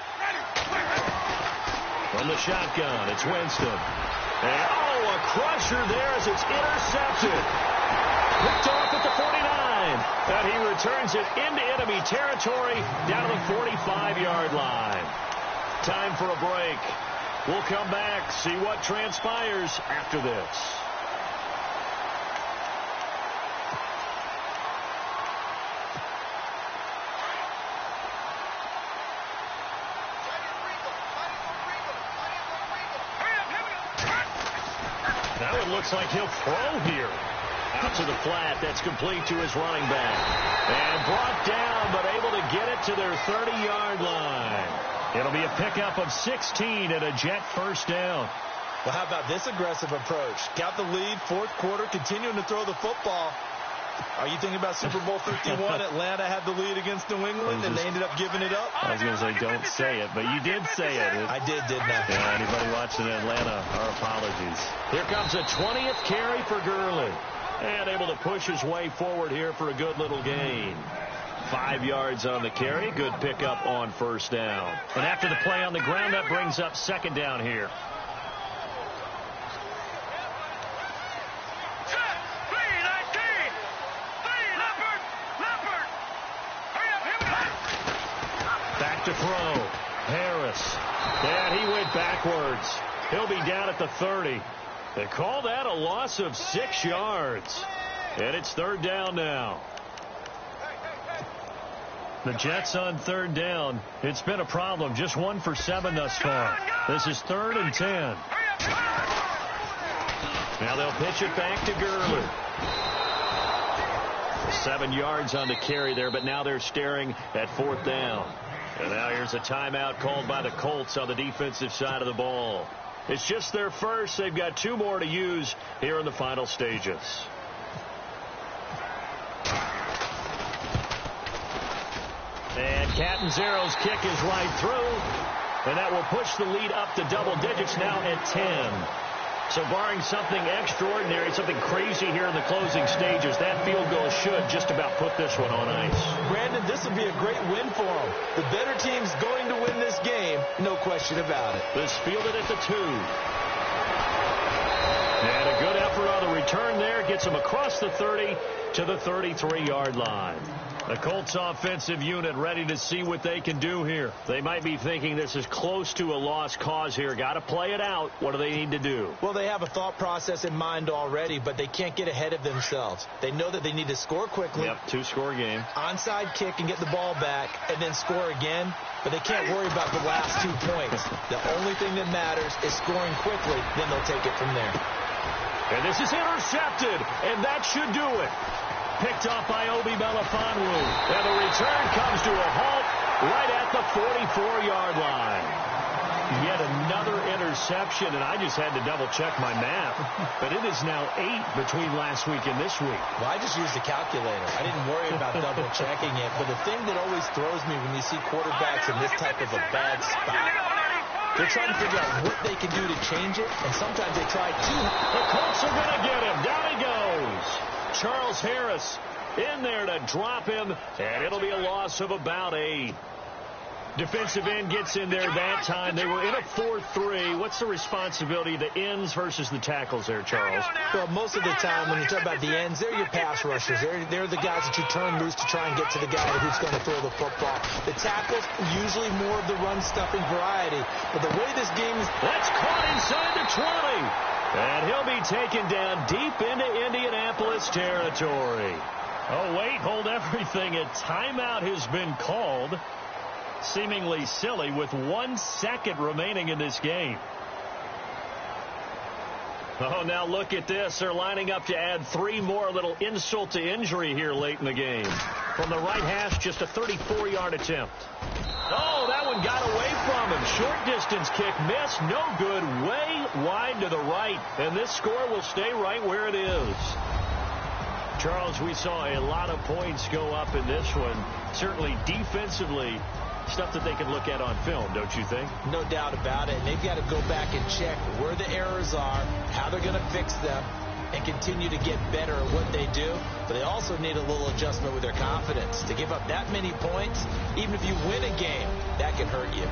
From the shotgun, it's Winston. And, a crusher there as it's intercepted. Picked off at the 49. And he returns it into enemy territory down to the 45-yard line. Time for a break. We'll come back, see what transpires after this. Now it looks like he'll throw here. Out to the flat. That's complete to his running back. And brought down, but able to get it to their 30-yard line. It'll be a pickup of 16 and a Jet first down. Well, how about this aggressive approach? Got the lead, fourth quarter, continuing to throw the football. Are you thinking about Super Bowl 51? Atlanta had the lead against New England, and they ended up giving it up? I was going to say, don't say it, but you did say it. I did, didn't I? Yeah, anybody watching Atlanta, our apologies. Here comes a 20th carry for Gurley. And able to push his way forward here for a good little gain. 5 yards on the carry. Good pickup on first down. And after the play on the ground, that brings up second down here. Back to throw. Harris. And he went backwards. He'll be down at the 30. They call that a loss of 6 yards. And it's third down now. The Jets on third down. It's been a problem. Just 1 for 7 thus far. This is 3rd and 10. Now they'll pitch it back to Gurley. 7 yards on the carry there, but now they're staring at 4th down. And now here's a timeout called by the Colts on the defensive side of the ball. It's just their first. They've got 2 more to use here in the final stages. And Catanzaro's kick is right through. And that will push the lead up to double digits now at 10. So barring something extraordinary, something crazy here in the closing stages, that field goal should just about put this one on ice. Brandon, this would be a great win for them. The better team's going to win this game, no question about it. This fielded at the 2. And a good effort on the return there. Gets him across the 30 to the 33-yard line. The Colts offensive unit ready to see what they can do here. They might be thinking this is close to a lost cause here. Got to play it out. What do they need to do? Well, they have a thought process in mind already, but they can't get ahead of themselves. They know that they need to score quickly. Yep, 2-score game. Onside kick and get the ball back and then score again. But they can't worry about the last 2 points. The only thing that matters is scoring quickly. Then they'll take it from there. And this is intercepted, and that should do it. Picked off by Obi Melifonwu. And the return comes to a halt right at the 44-yard line. Yet another interception, and I just had to double-check my math. But it is now 8 between last week and this week. Well, I just used a calculator. I didn't worry about double-checking it. But the thing that always throws me when you see quarterbacks in this type of a bad spot, they're trying to figure out what they can do to change it, and sometimes they try too hard. The Colts are going to get him. Down he goes. Charles Harris in there to drop him, and it'll be a loss of about 8. Defensive end gets in there that time. They were in a 4-3. What's the responsibility of the ends versus the tackles there, Charles? Well, most of the time when you talk about the ends, they're your pass rushers. They're the guys that you turn loose to try and get to the guy who's going to throw the football. The tackles, usually more of the run-stuffing variety. But the way this game is... That's caught inside the 20. And he'll be taken down deep into Indianapolis territory. Oh, wait, hold everything. A timeout has been called. Seemingly silly with 1 second remaining in this game. Oh, now look at this. They're lining up to add 3 more. Little insult to injury here late in the game. From the right hash, just a 34-yard attempt. Oh, that one got away from him. Short distance kick missed. No good. Way wide to the right. And this score will stay right where it is. Charles, we saw a lot of points go up in this one. Certainly defensively, stuff that they can look at on film, don't you think? No doubt about it. And they've got to go back and check where the errors are, how they're going to fix them, and continue to get better at what they do. But they also need a little adjustment with their confidence. To give up that many points, even if you win a game, that can hurt you.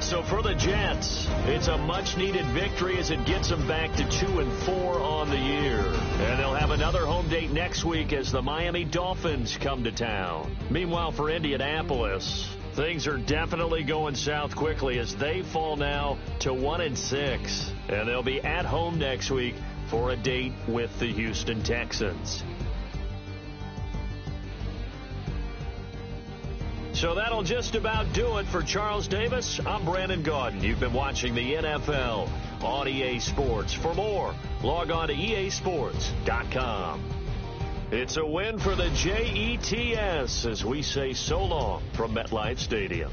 So for the Jets, it's a much-needed victory as it gets them back to 2-4 on the year. And they'll have another home date next week as the Miami Dolphins come to town. Meanwhile, for Indianapolis, things are definitely going south quickly as they fall now to 1-6. And they'll be at home next week for a date with the Houston Texans. So that'll just about do it for Charles Davis. I'm Brandon Gaudin. You've been watching the NFL on EA Sports. For more, log on to easports.com. It's a win for the Jets as we say so long from MetLife Stadium.